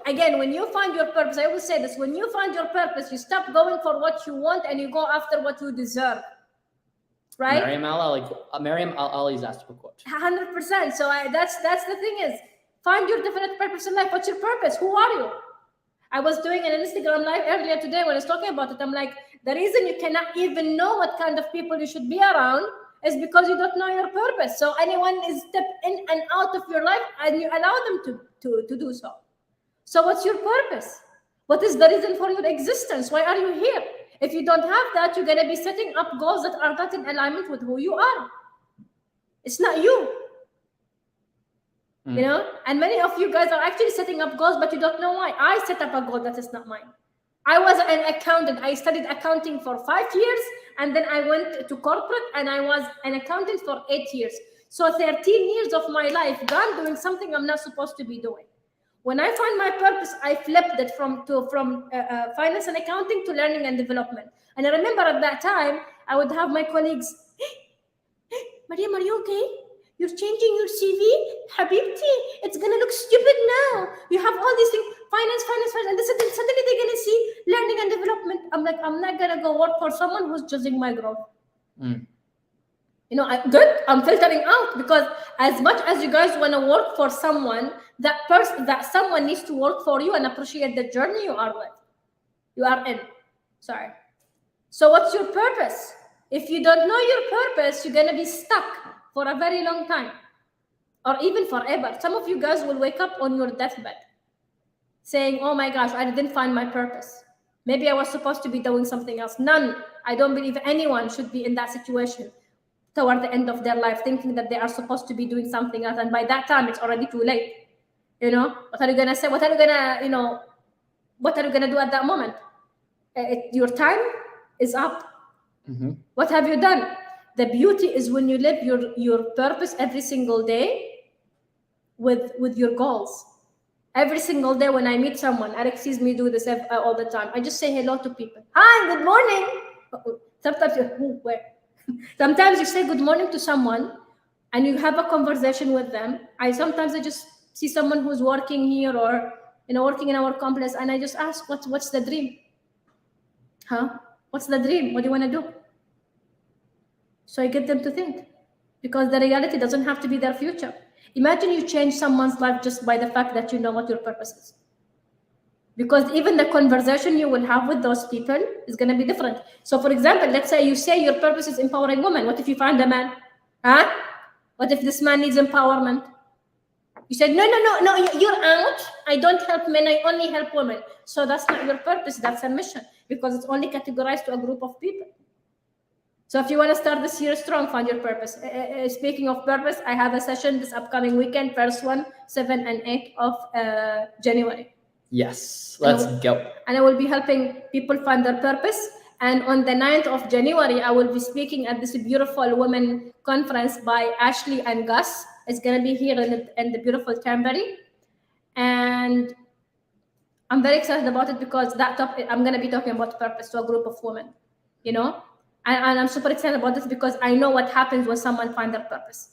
find your purpose, I will say this, when you find your purpose, you stop going for what you want and you go after what you deserve, right? Mariam Al-Ali's asked for a quote. 100%. So that's the thing is, find your definite purpose in life. What's your purpose? Who are you? I was doing an Instagram live earlier today when I was talking about it. I'm like, the reason you cannot even know what kind of people you should be around is because you don't know your purpose. So anyone is step in and out of your life and you allow them to do so. So what's your purpose? What is the reason for your existence? Why are you here? If you don't have that, you're going to be setting up goals that are not in alignment with who you are. It's not you. You know? And many of you guys are actually setting up goals, but you don't know why. I set up a goal that is not mine. I was an accountant. I studied accounting for 5 years, and then I went to corporate, and I was an accountant for 8 years. So 13 years of my life gone doing something I'm not supposed to be doing. When I find my purpose, I flipped it from finance and accounting to learning and development. And I remember at that time, I would have my colleagues, hey, Mariam, are you okay? You're changing your CV? Habibti, it's going to look stupid now. You have all these things, finance. And suddenly they're going to see learning and development. I'm like, I'm not going to go work for someone who's judging my growth. You know, I'm filtering out, because as much as you guys want to work for someone, that someone needs to work for you and appreciate the journey you are in. Sorry. So what's your purpose? If you don't know your purpose, you're going to be stuck for a very long time. or even forever. Some of you guys will wake up on your deathbed saying, oh my gosh, I didn't find my purpose. Maybe I was supposed to be doing something else. None. I don't believe anyone should be in that situation toward the end of their life, thinking that they are supposed to be doing something else. And by that time, it's already too late. You know, what are you going to say? What are you going to, you know, what are you going to do at that moment? Your time is up. Mm-hmm. What have you done? The beauty is when you live your purpose every single day with your goals. Every single day when I meet someone, Alex sees me do this all the time. I just say hello to people. Hi, good morning. Sometimes you say good morning to someone and you have a conversation with them. I just see someone who's working here or, you know, working in our complex, and I just ask, what's the dream? What's the dream? What do you want to do? So I get them to think, because the reality doesn't have to be their future. Imagine you change someone's life just by the fact that you know what your purpose is. Because even the conversation you will have with those people is going to be different. So for example, let's say you say your purpose is empowering women. What if you find a man? What if this man needs empowerment? You said, no, you're out. I don't help men, I only help women. So that's not your purpose, that's a mission, because it's only categorized to a group of people. So if you want to start this year strong, find your purpose. Speaking of purpose, I have a session this upcoming weekend, first one, 7 and 8 of January. Yes, let's go. And I will be helping people find their purpose. And on the 9th of January, I will be speaking at this beautiful women conference by Ashley and Gus. It's going to be here in the beautiful Canberra. And I'm very excited about it, because that topic, I'm going to be talking about purpose to a group of women, you know? And I'm super excited about this because I know what happens when someone finds their purpose.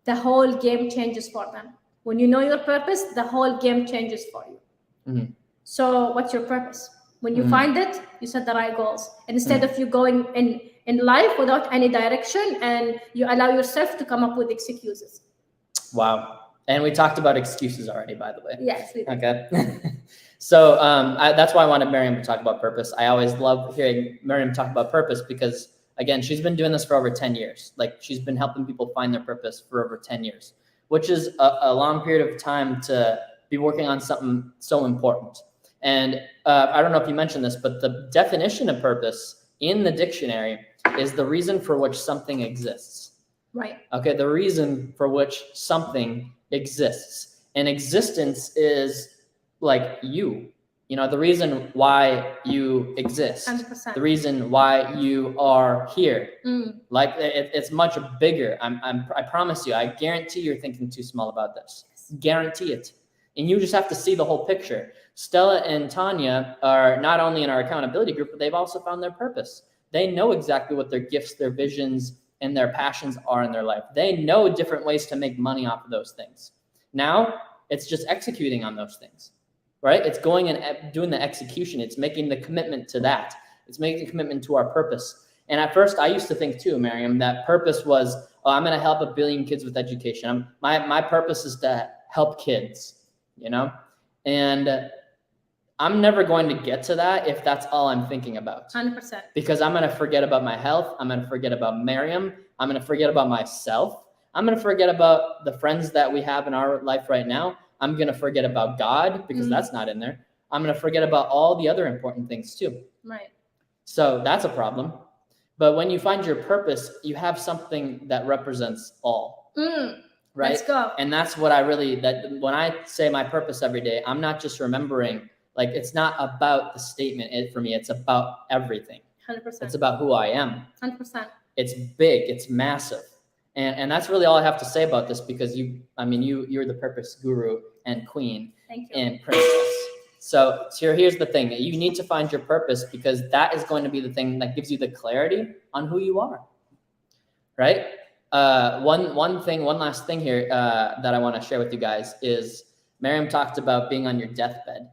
The whole game changes for them. When you know your purpose, the whole game changes for you. Mm-hmm. So what's your purpose? When you find it, you set the right goals. And instead of you going in life without any direction, and you allow yourself to come up with excuses. Wow. And we talked about excuses already, by the way. Yes, we did. Okay. So that's why I wanted Miriam to talk about purpose. I always love hearing Miriam talk about purpose because, again, she's been doing this for over 10 years. Like, she's been helping people find their purpose for over 10 years, which is a long period of time to be working on something so important. And I don't know if you mentioned this, but the definition of purpose in the dictionary is the reason for which something exists. Right. Okay, the reason for which something exists. And existence is like you know, the reason why you exist, 100%. the reason why you are here. Like it's much bigger. I promise you, I guarantee you're thinking too small about this. Guarantee it. And you just have to see the whole picture. Stella and Tanya are not only in our accountability group, but they've also found their purpose. They know exactly what their gifts, their visions, and their passions are in their life. They know different ways to make money off of those things. Now it's just executing on those things. Right? It's going and doing the execution. It's making the commitment to that. It's making a commitment to our purpose. And at first, I used to think too, Miriam, that purpose was, oh, I'm going to help 1 billion kids with education. My purpose is to help kids, you know? And I'm never going to get to that if that's all I'm thinking about. 100%. Because I'm going to forget about my health. I'm going to forget about Miriam. I'm going to forget about myself. I'm going to forget about the friends that we have in our life right now. I'm going to forget about God because that's not in there. I'm going to forget about all the other important things too. Right. So that's a problem. But when you find your purpose, you have something that represents all. Right? Let's go. And that's what that when I say my purpose every day, I'm not just remembering, like, it's not about the statement for me. It's about everything. 100%. It's about who I am. 100%. It's big. It's massive. And that's really all I have to say about this, because you're the purpose guru and queen. Thank you. And princess. So here's the thing. You need to find your purpose, because that is going to be the thing that gives you the clarity on who you are. Right? One last thing here that I want to share with you guys is Miriam talked about being on your deathbed.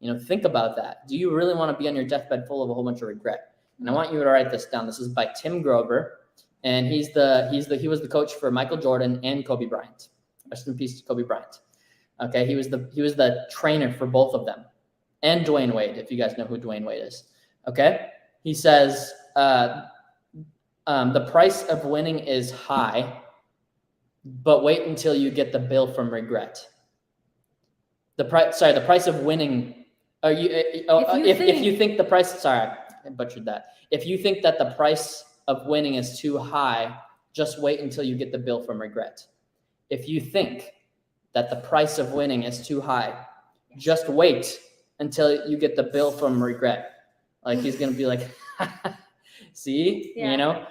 You know, think about that. Do you really want to be on your deathbed full of a whole bunch of regret? And I want you to write this down. This is by Tim Grover. And he was the coach for Michael Jordan and Kobe Bryant. Rest in peace to Kobe Bryant. Okay, he was the trainer for both of them, and Dwayne Wade, if you guys know who Dwayne Wade is. Okay, he says the price of winning is high, but wait until you get the bill from regret. The price of winning. If you think the price, sorry, I butchered that. If you think that the price of winning is too high, just wait until you get the bill from regret. If you think that the price of winning is too high, just wait until you get the bill from regret. Like he's gonna be like, see, Yeah.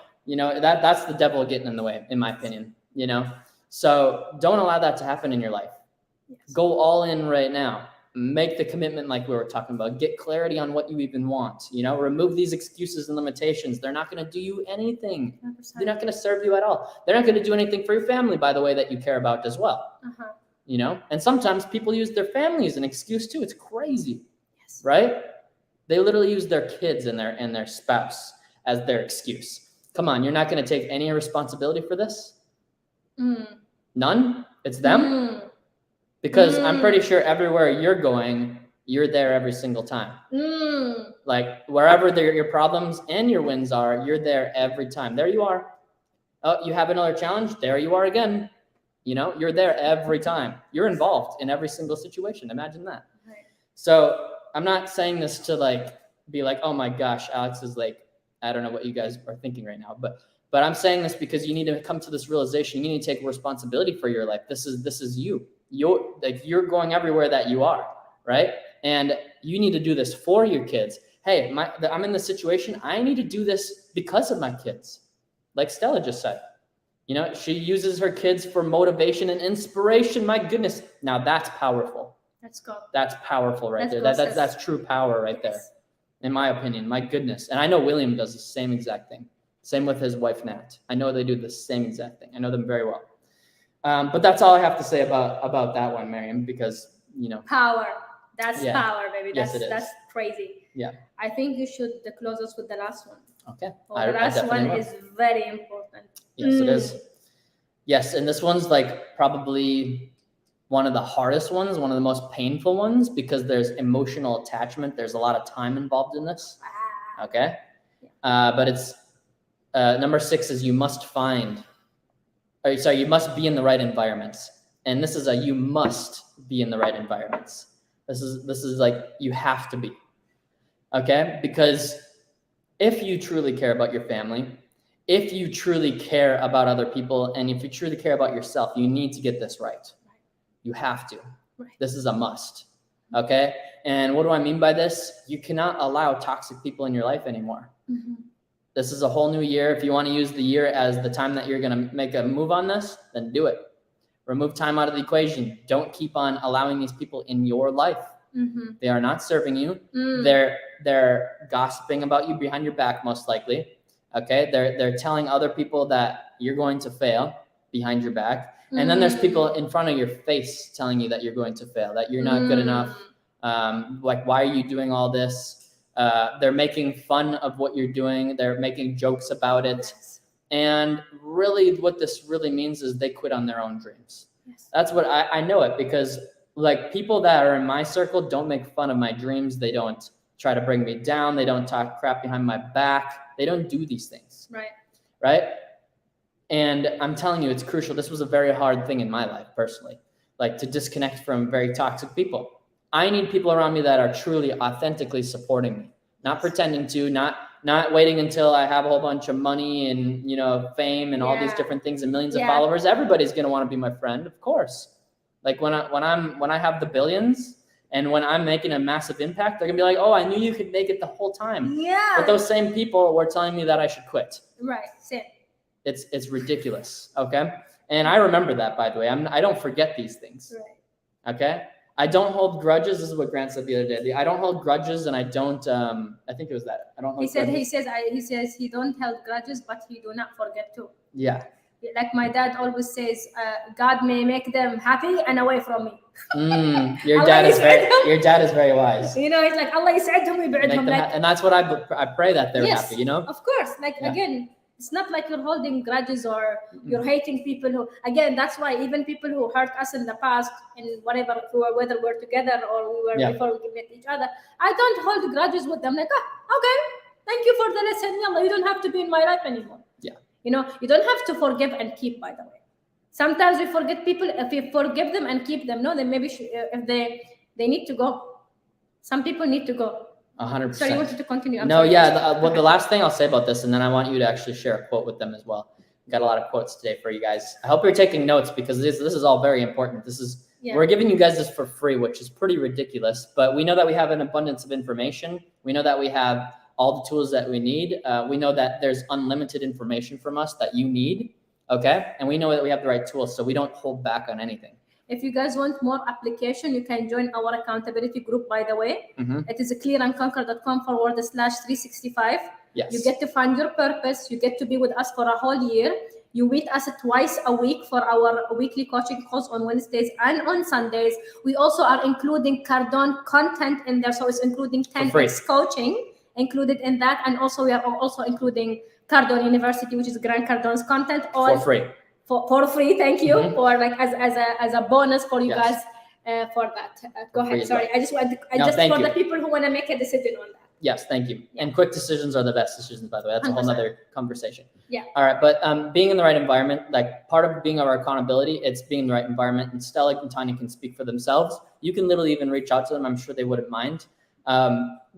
that's the devil getting in the way, in my opinion. So don't allow that to happen in your life. Yes. Go all in right now. Make the commitment like we were talking about. Get clarity on what you even want. Remove these excuses and limitations. They're not going to do you anything. 100%. They're not going to serve you at all. They're not going to do anything for your family, by the way, that you care about as well. And sometimes people use their family as an excuse too. It's crazy. Yes. Right? They literally use their kids and their spouse as their excuse. Come on, you're not going to take any responsibility for this? None? It's them? Because I'm pretty sure everywhere you're going, you're there every single time. Like wherever your problems and your wins are, you're there every time. There you are. Oh, you have another challenge? There you are again. You're there every time. You're involved in every single situation. Imagine that. Right. So I'm not saying this to be like, oh my gosh, Alex is like, I don't know what you guys are thinking right now, but I'm saying this because you need to come to this realization. You need to take responsibility for your life. This is you. You're going everywhere that you are, right? And you need to do this for your kids. Hey, I'm in this situation. I need to do this because of my kids. Like Stella just said, she uses her kids for motivation and inspiration. My goodness. Now that's powerful. Let's go. That's powerful right there. That's true power right there, in my opinion. My goodness. And I know William does the same exact thing. Same with his wife, Nat. I know they do the same exact thing. I know them very well. But that's all I have to say about that one, Miriam, because, Power. That's power, baby. Yes, it is. That's crazy. Yeah. I think you should close us with the last one. Okay. The last one is very important. Yes, it is. Yes, and this one's probably one of the hardest ones, one of the most painful ones, because there's emotional attachment. There's a lot of time involved in this. Okay. But it's number 6 is you must be in the right environments. And this is you must be in the right environments. This is you have to be. Okay? Because if you truly care about your family, if you truly care about other people, and if you truly care about yourself, you need to get this right. You have to. Right. This is a must. Okay? And what do I mean by this? You cannot allow toxic people in your life anymore. This is a whole new year. If you want to use the year as the time that you're going to make a move on this, then do it. Remove time out of the equation. Don't keep on allowing these people in your life. They are not serving you. They're gossiping about you behind your back, most likely. Okay? They're telling other people that you're going to fail behind your back. And then there's people in front of your face telling you that you're going to fail, that you're not good enough. Why are you doing all this? They're making fun of what you're doing. They're making jokes about it. And really what this really means is they quit on their own dreams. Yes. That's what I know it, because people that are in my circle don't make fun of my dreams. They don't try to bring me down. They don't talk crap behind my back. They don't do these things. Right? And I'm telling you, it's crucial. This was a very hard thing in my life personally, to disconnect from very toxic people. I need people around me that are truly authentically supporting me, not pretending to, not waiting until I have a whole bunch of money and, fame and all these different things and millions of followers. Everybody's going to want to be my friend, of course. When I have the billions and when I'm making a massive impact, they're going to be like, oh, I knew you could make it the whole time. Yeah. But those same people were telling me that I should quit. Right. Same. It's ridiculous. Okay. And I remember that, by the way. I don't forget these things. Right. Okay. I don't hold grudges. This is what Grant said the other day. I don't hold grudges, and I don't. I think it was that. I don't hold. He says he don't hold grudges, but he do not forget to. Yeah. Like my dad always says, God may make them happy and away from me. Your dad is very wise. It's like Allah يسعدهم ويبعدهم. And that's what I pray that they're happy. Of course. Again. It's not like you're holding grudges or you're hating people who, again, that's why even people who hurt us in the past and whether we're together or we were before we met each other, I don't hold grudges with them. Okay, thank you for the lesson. You don't have to be in my life anymore. Yeah. You don't have to forgive and keep, by the way. Sometimes we forget people. If we forgive them and keep them, no, then maybe if they need to go. Some people need to go. 100%. Sorry, you wanted to continue. I'm No, sorry. yeah. Well, the last thing I'll say about this, and then I want you to actually share a quote with them as well. Got a lot of quotes today for you guys. I hope you're taking notes because this is all very important. We're giving you guys this for free, which is pretty ridiculous. But we know that we have an abundance of information. We know that we have all the tools that we need. We know that there's unlimited information from us that you need. Okay, and we know that we have the right tools, so we don't hold back on anything. If you guys want more application, you can join our accountability group, by the way. It is clearandconquer.com/365. Yes. You get to find your purpose. You get to be with us for a whole year. You meet us twice a week for our weekly coaching calls on Wednesdays and on Sundays. We also are including Cardone content in there. So it's including 10x coaching included in that. And also we are also including Cardone University, which is Grant Cardone's content. For free. For free, thank you. For like as a bonus for you guys for that. Go ahead. Sorry, I just want to, the people who want to make a decision on that. Yes, thank you. And quick decisions are the best decisions, by the way. That's 100%. A whole nother conversation. Yeah. All right, but being in the right environment, like part of being our accountability, it's being in the right environment. And Stella and Tanya can speak for themselves. You can literally even reach out to them. I'm sure they wouldn't mind.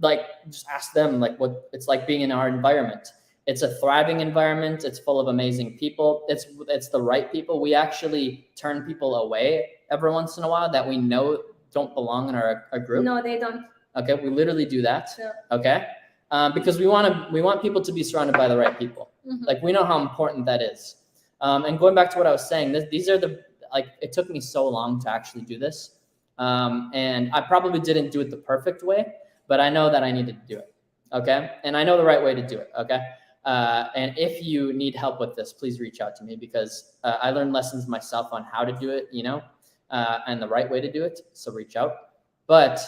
Like just ask them like what it's like being in our environment. It's a thriving environment. It's full of amazing people. It's the right people. We actually turn people away every once in a while that we know don't belong in our group. No, they don't. Okay, we literally do that. Sure. Okay, because we want people to be surrounded by the right people. Like we know how important that is. And going back to what I was saying, these are it took me so long to actually do this, and I probably didn't do it the perfect way, but I know that I needed to do it. Okay, and I know the right way to do it. Okay. And if you need help with this, please reach out to me because I learned lessons myself on how to do it, and the right way to do it. So reach out. But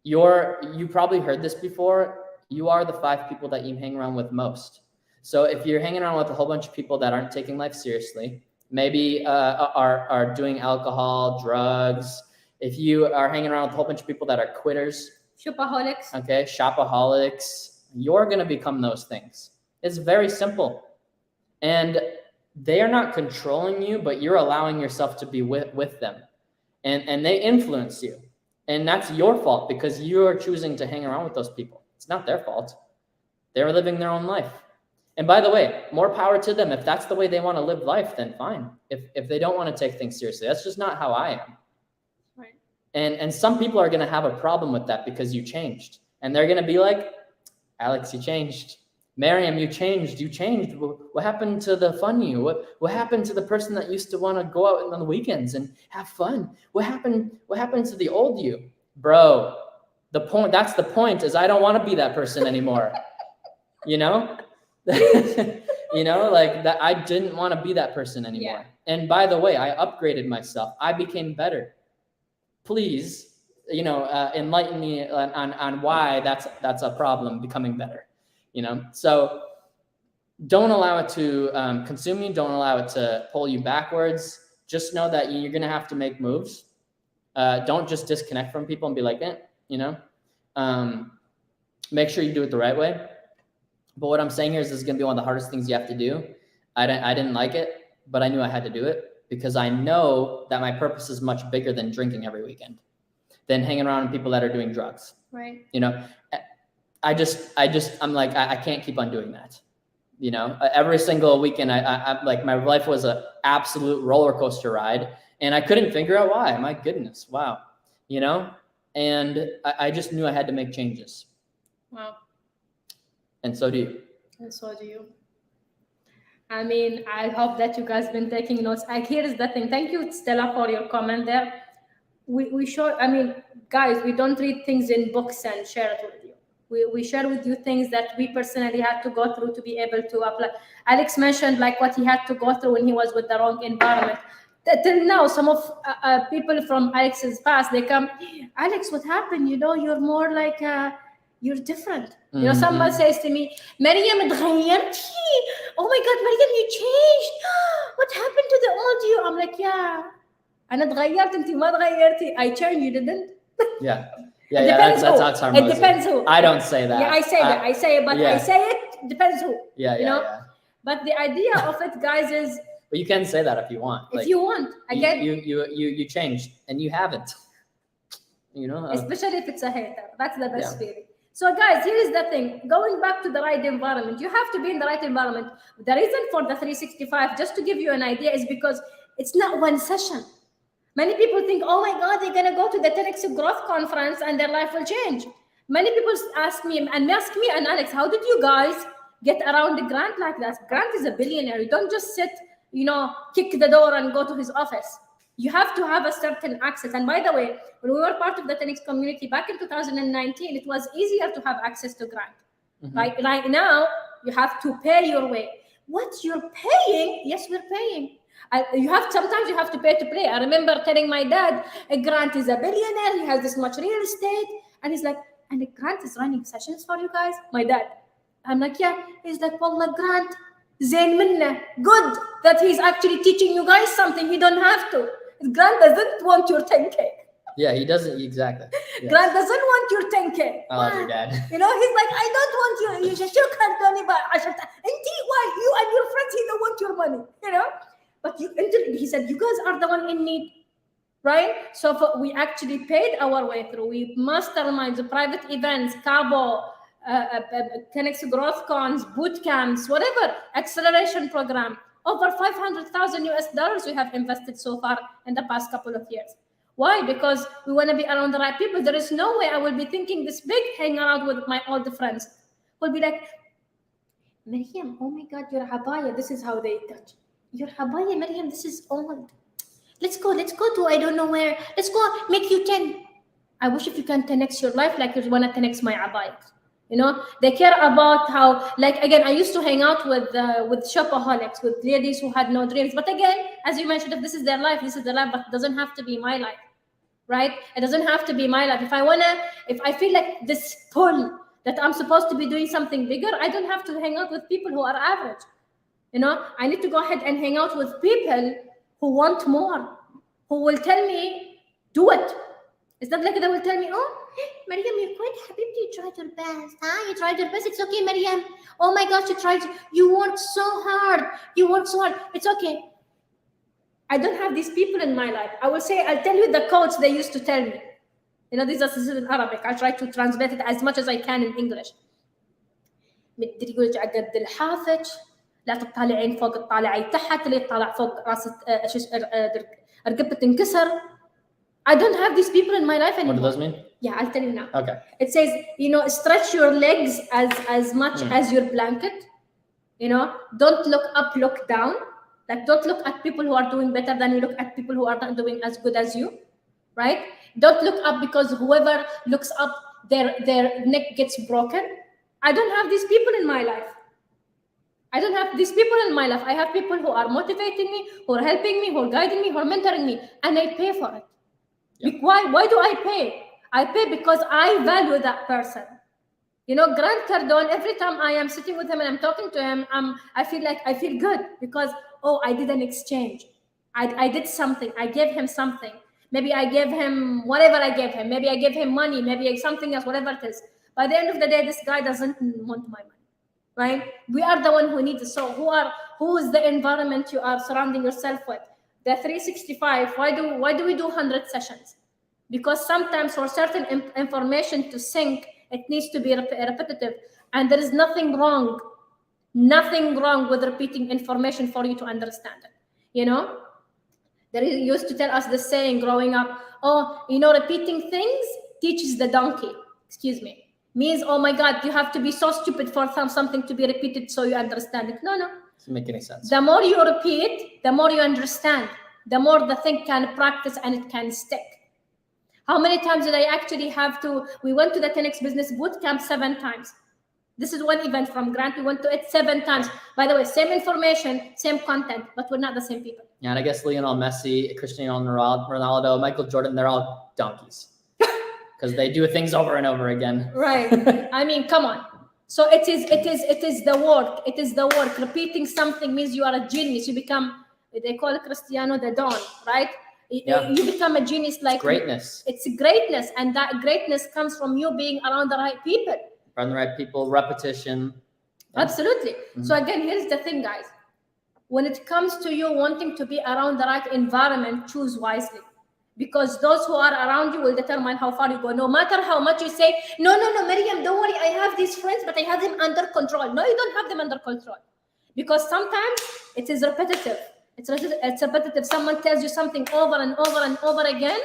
you probably heard this before. You are the 5 people that you hang around with most. So if you're hanging around with a whole bunch of people that aren't taking life seriously, maybe are doing alcohol, drugs. If you are hanging around with a whole bunch of people that are quitters, shopaholics. Okay, shopaholics, you're going to become those things. It's very simple. And they are not controlling you, but you're allowing yourself to be with them. And they influence you. And that's your fault because you are choosing to hang around with those people. It's not their fault. They're living their own life. And by the way, more power to them. If that's the way they want to live life, then fine. If they don't want to take things seriously, that's just not how I am. Right. And some people are going to have a problem with that because you changed. And they're going to be like, Alex, you changed. Miriam, you changed. You changed. What happened to the fun you? What happened to the person that used to want to go out on the weekends and have fun? What happened to the old you? Bro, that's the point is I don't want to be that person anymore. You know? Like that I didn't want to be that person anymore. Yeah. And by the way, I upgraded myself. I became better. Please, enlighten me on why that's a problem, becoming better. So don't allow it to consume you. Don't allow it to pull you backwards. Just know that you're going to have to make moves. Don't just disconnect from people and be like, make sure you do it the right way. But what I'm saying here is this is going to be one of the hardest things you have to do. I didn't like it, but I knew I had to do it because I know that my purpose is much bigger than drinking every weekend, than hanging around with people that are doing drugs. Right. I'm like, I can't keep on doing that. Every single weekend, I like my life was an absolute roller coaster ride and I couldn't figure out why. My goodness. Wow. And I just knew I had to make changes. Wow. And so do you. And so do you. I mean, I hope that you guys been taking notes. Here's the thing. Thank you, Stella, for your comment there. Guys, we don't read things in books and share it with you. We share with you things that we personally had to go through to be able to apply. Alex mentioned like what he had to go through when he was with the wrong environment. Till now, some of people from Alex's past, they come, Alex, what happened? You're more like, you're different. Someone says to me, Maryam, اتغيرتي. Oh my God, Maryam, you changed. What happened to the old you? I'm like, yeah. أنا اتغيرت, أنت ما اتغيرتي. I changed, you didn't. Yeah. That's Aksar Moses. It depends who. I don't say that. Yeah, I say it, but I say it depends who. Yeah. But the idea of it, guys, is But you can say that if you want. If you want, again, you changed and you haven't. You know, especially if it's a hater. That's the best feeling. So guys, here is the thing. Going back to the right environment, you have to be in the right environment. The reason for the 365, just to give you an idea, is because it's not one session. Many people think, oh my God, they're gonna go to the 10X Growth Conference and their life will change. Many people ask me and Alex, how did you guys get around the Grant like that? Grant is a billionaire. You don't just sit, kick the door and go to his office. You have to have a certain access. And by the way, when we were part of the 10X community back in 2019, it was easier to have access to Grant. Mm-hmm. Right now, you have to pay your way. What you're paying? Yes, we're paying. Sometimes you have to pay to play. I remember telling my dad, Grant is a billionaire. He has this much real estate. And he's like, and Grant is running sessions for you guys? My dad. I'm like, yeah. He's like, Wallah, Grant, zain minna. Good that he's actually teaching you guys something. He don't have to. Grant doesn't want your 10K. Yeah, he doesn't, exactly. Yes. Grant doesn't want your 10K. I love your dad. He's like, I don't want you. You why? You and your friends, he don't want your money, But he said, you guys are the one in need, right? So we actually paid our way through. We masterminds, private events, Cabo, 10X Growth Cons, boot camps, whatever, acceleration program. Over $500,000 we have invested so far in the past couple of years. Why? Because we want to be around the right people. There is no way I will be thinking this big, hanging out with my old friends. We'll be like, Maryam, oh my God, your abaya, this is how they touch. Your abaya, Maryam, this is old. Let's go to I don't know where. Let's go make you 10. I wish if you can 10x your life like you want to 10x my abaya. They care about how, again, I used to hang out with shopaholics, with ladies who had no dreams. But again, as you mentioned, if this is their life, but it doesn't have to be my life, right? It doesn't have to be my life. If I feel like this pull that I'm supposed to be doing something bigger, I don't have to hang out with people who are average. I need to go ahead and hang out with people who want more, who will tell me, do it. It's not like they will tell me, oh, Maryam, you're quite happy. You tried your best. You tried your best. It's okay, Maryam. Oh my gosh, you worked so hard. It's okay. I don't have these people in my life. I'll tell you the quotes they used to tell me. These are in Arabic. I try to translate it as much as I can in English. لا تطلعين فوق الطالعي تحت اللي يطلع فوق راس رقبته تنكسر. I don't have these people in my life anymore. What does those mean? Yeah, I'll tell you now. Okay. It says, stretch your legs as much as your blanket. Don't look up, look down. Don't look at people who are doing better than you. Look at people who are not doing as good as you, right? Don't look up because whoever looks up, their neck gets broken. I don't have these people in my life. I don't have these people in my life. I have people who are motivating me, who are helping me, who are guiding me, who are mentoring me, and I pay for it. Yeah. Why do I pay? I pay because I value that person. Grant Cardone, every time I am sitting with him and I'm talking to him, I feel good because, I did an exchange. I did something. I gave him something. Maybe I gave him whatever I gave him. Maybe I gave him money. Maybe something else, whatever it is. By the end of the day, this guy doesn't want my money, right? We are the one who needs it. So who is the environment you are surrounding yourself with? The 365, why do we do 100 sessions? Because sometimes for certain information to sink, it needs to be repetitive. And there is nothing wrong with repeating information for you to understand it. They used to tell us the saying growing up, repeating things teaches the donkey. Excuse me. Means, oh my God, you have to be so stupid for something to be repeated so you understand it. No. Doesn't make any sense. The more you repeat, the more you understand. The more the thing can practice and it can stick. How many times did I actually we went to the 10X Business Bootcamp 7 times. This is one event from Grant. We went to it 7 times. By the way, same information, same content, but we're not the same people. Yeah, and I guess Lionel Messi, Cristiano Ronaldo, Michael Jordan, they're all donkeys. Because they do things over and over again. Right. I mean, come on. So it is the work. It is the work. Repeating something means you are a genius. You become, they call Cristiano the Don, right? Yeah. You become a genius like greatness. It's greatness. And that greatness comes from you being around the right people. Around the right people, repetition. Yeah. Absolutely. Mm-hmm. So again, here's the thing, guys. when it comes to you wanting to be around the right environment, choose wisely. Because those who are around you will determine how far you go. No matter how much you say, no, Maryam, don't worry, I have these friends, but I have them under control. No, you don't have them under control. Because sometimes it is repetitive. It's repetitive. Someone tells you something over and over and over again,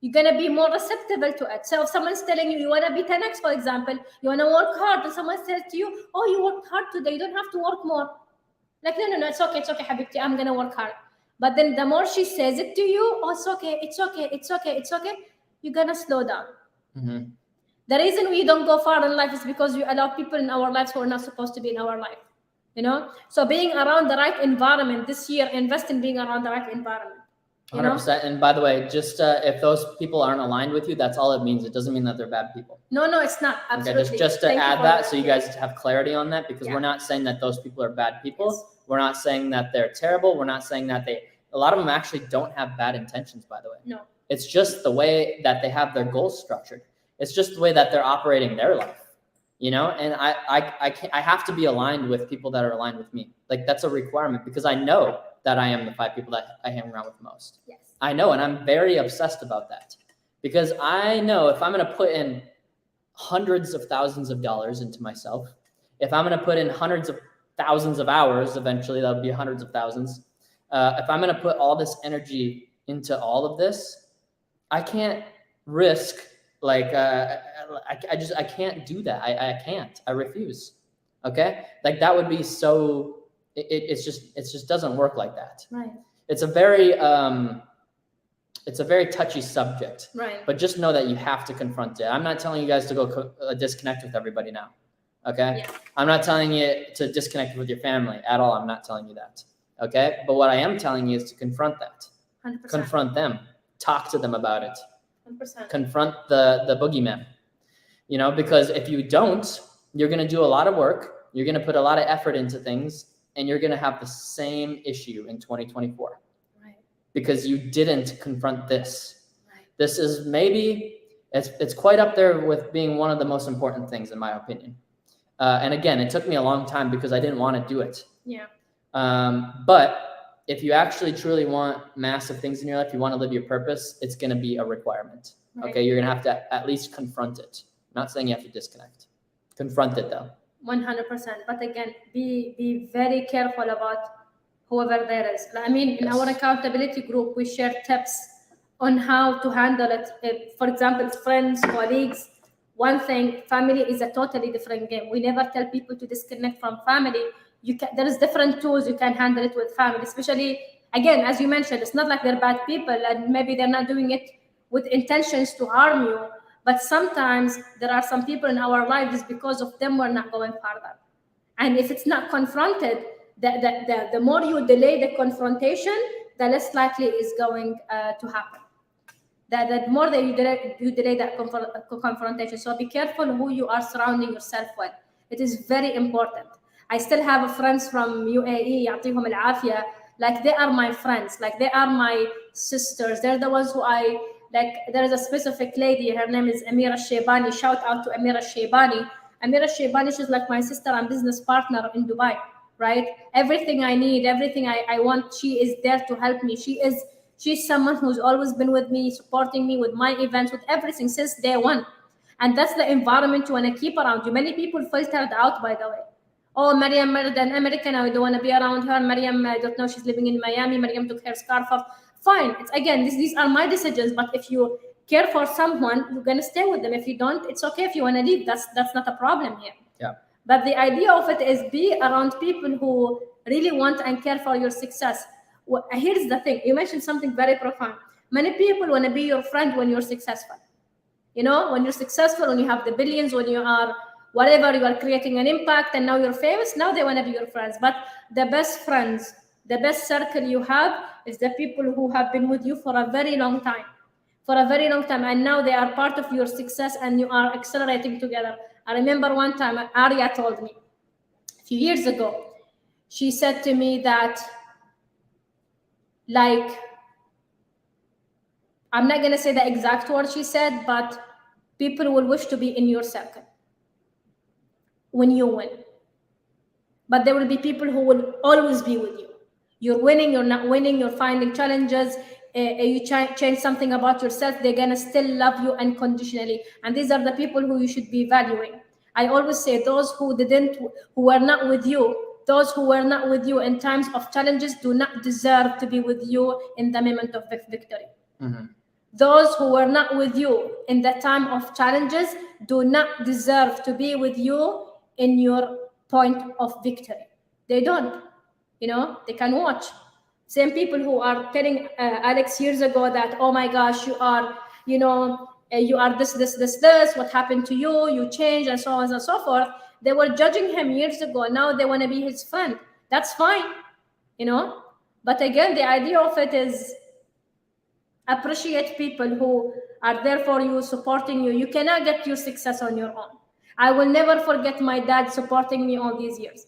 you're going to be more receptible to it. So if someone's telling you, you want to be 10x, for example, you want to work hard, and someone says to you, oh, you worked hard today, you don't have to work more. Like, no, it's okay, Habibti, I'm going to work hard. But then the more she says it to you, oh, it's okay, you're going to slow down. Mm-hmm. The reason we don't go far in life is because we allow people in our lives who are not supposed to be in our life. So being around the right environment this year, invest in being around the right environment. 100%. And by the way, just if those people aren't aligned with you, that's all it means. It doesn't mean that they're bad people. No, it's not. Absolutely. Okay, just to add that, so you guys have clarity on that, because we're not saying that those people are bad people. Yes. We're not saying that they're terrible. We're not saying that a lot of them actually don't have bad intentions, by the way. No. It's just the way that they have their goals structured. It's just the way that they're operating their life. And I have to be aligned with people that are aligned with me. Like, that's a requirement, because I know that I am the 5 people that I hang around with most. Yes. I know, and I'm very obsessed about that, because I know if I'm going to put in hundreds of thousands of dollars into myself, if I'm going to put in hundreds of thousands of hours, eventually that'll be hundreds of thousands. If I'm going to put all this energy into all of this, I can't risk I can't do that. I can't. I refuse. Okay, like that would be so. It just doesn't work like that. Right. It's a very touchy subject. Right. But just know that you have to confront it. I'm not telling you guys to go disconnect with everybody now. Okay. Yeah. I'm not telling you to disconnect with your family at all. I'm not telling you that. Okay. But what I am telling you is to confront that. 100%. Confront them. Talk to them about it. 100%. Confront the boogeyman. Because if you don't, you're going to do a lot of work. You're going to put a lot of effort into things, and you're going to have the same issue in 2024. Right. Because you didn't confront this. Right. This is it's quite up there with being one of the most important things, in my opinion. And again, it took me a long time because I didn't want to do it. Yeah. But if you actually truly want massive things in your life, you want to live your purpose, it's going to be a requirement. Right. Okay, you're going to have to at least confront it. I'm not saying you have to disconnect. Confront it though. 100%. But again, be very careful about whoever there is. I mean, in our accountability group, we share tips on how to handle it. For example, friends, colleagues. One thing, family is a totally different game. We never tell people to disconnect from family. There is different tools you can handle it with family, especially, again, as you mentioned, it's not like they're bad people and maybe they're not doing it with intentions to harm you. But sometimes there are some people in our lives because of them we're not going further. And if it's not confronted, the more you delay the confrontation, the less likely it's going to happen. The more that you delay that confrontation. So be careful who you are surrounding yourself with. It is very important. I still have friends from UAE, يعطيهم العافية. Like, they are my friends. Like, they are my sisters. They're the ones who there is a specific lady. Her name is Amira Shaybani. Shout out to Amira Shaybani. Amira Shaybani, she's like my sister and business partner in Dubai, right? Everything I need, everything I want, she is there to help me. She's someone who's always been with me, supporting me with my events, with everything since day one. And that's the environment you want to keep around you. Many people filtered out, by the way. Oh, Maryam married an American, I don't want to be around her. Maryam, I don't know, she's living in Miami. Maryam took her scarf off. Fine. It's again, these are my decisions. But if you care for someone, you're gonna stay with them. If you don't, it's okay if you want to leave. That's not a problem here. Yeah. But the idea of it is be around people who really want and care for your success. Here's the thing. You mentioned something very profound. Many people want to be your friend when you're successful. When you're successful, when you have the billions, when you are whatever, you are creating an impact, and now you're famous. Now they want to be your friends. But the best friends, the best circle you have is the people who have been with you for a very long time. And now they are part of your success and you are accelerating together. I remember one time Arya told me a few years ago, she said to me that, like, I'm not going to say the exact word she said, but people will wish to be in your circle when you win. But there will be people who will always be with you. You're winning, you're not winning, you're finding challenges, you change something about yourself, they're gonna still love you unconditionally. And these are the people who you should be valuing. I always say those who were not with you, those who were not with you in times of challenges do not deserve to be with you in the moment of victory. Mm-hmm. Those who were not with you in the time of challenges do not deserve to be with you in your point of victory. They don't. They can watch. Same people who are telling Alex years ago that, oh my gosh, you are this, what happened to you, you changed, and so on and so forth. They were judging him years ago. Now they want to be his friend. That's fine, But again, the idea of it is appreciate people who are there for you, supporting you. You cannot get your success on your own. I will never forget my dad supporting me all these years.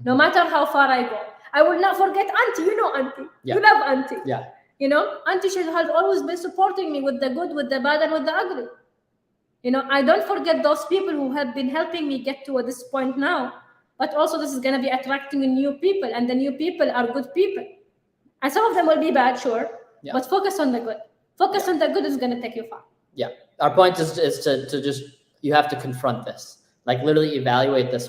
No matter how far I go. I will not forget Auntie. Auntie. Yeah. You love Auntie. Yeah. Auntie, she has always been supporting me with the good, with the bad, and with the ugly. I don't forget those people who have been helping me get to this point now. But also this is going to be attracting new people, and the new people are good people. And some of them will be bad, sure. Yeah. But focus on the good. Focus on the good is going to take you far. Yeah. Our point is to just, you have to confront this. Like literally evaluate this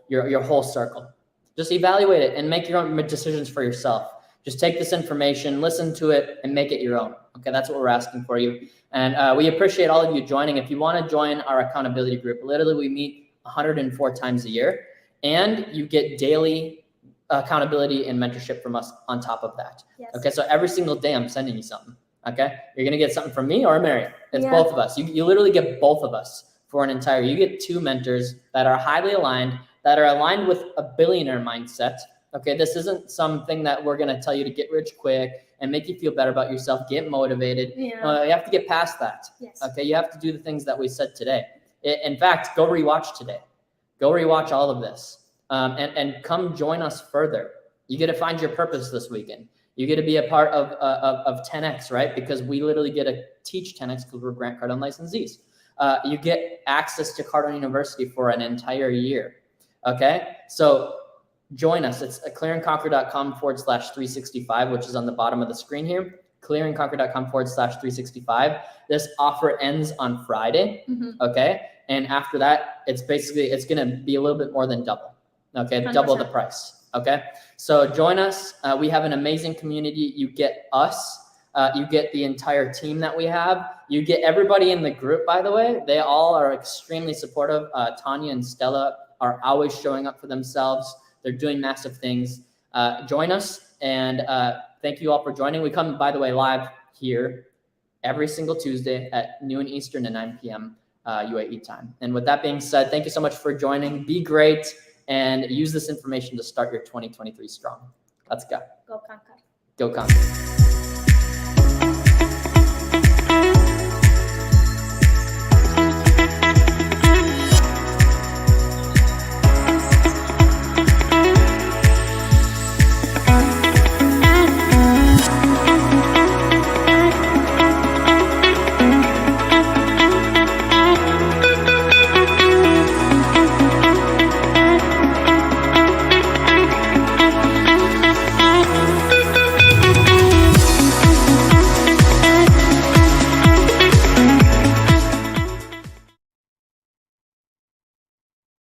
your whole circle. Just evaluate it and make your own decisions for yourself. Just take this information, listen to it, and make it your own. Okay, that's what we're asking for you. And we appreciate all of you joining. If you want to join our accountability group, literally we meet 104 times a year, and you get daily accountability and mentorship from us on top of that. Yes. Okay, so every single day I'm sending you something. Okay, you're gonna get something from me or Mary. It's both of us. You literally get both of us for an entire year. You get two mentors that are highly aligned, that are aligned with a billionaire mindset. Okay, this isn't something that we're gonna tell you to get rich quick and make you feel better about yourself, get motivated. Yeah. You have to get past that. Yes. Okay, you have to do the things that we said today. In fact, go rewatch today. Go rewatch all of this, and come join us further. You get to find your purpose this weekend. You get to be a part of 10X, right? Because we literally get to teach 10X because we're Grant Cardone licensees. You get access to Cardone University for an entire year. Okay, so join us. It's clearandconquer.com/365, which is on the bottom of the screen here. clearandconquer.com/365. This offer ends on Friday. Mm-hmm. Okay, and after that, it's going to be a little bit more than double. Okay, 100%. Double the price. Okay, so join us. We have an amazing community. You get us. You get the entire team that we have. You get everybody in the group, by the way. They all are extremely supportive. Tanya and Stella are always showing up for themselves. They're doing massive things. Join us, and thank you all for joining. We come, by the way, live here every single Tuesday at noon Eastern and 9 p.m. UAE time. And with that being said, thank you so much for joining. Be great, and use this information to start your 2023 strong. Let's go. Go conquer. Go conquer.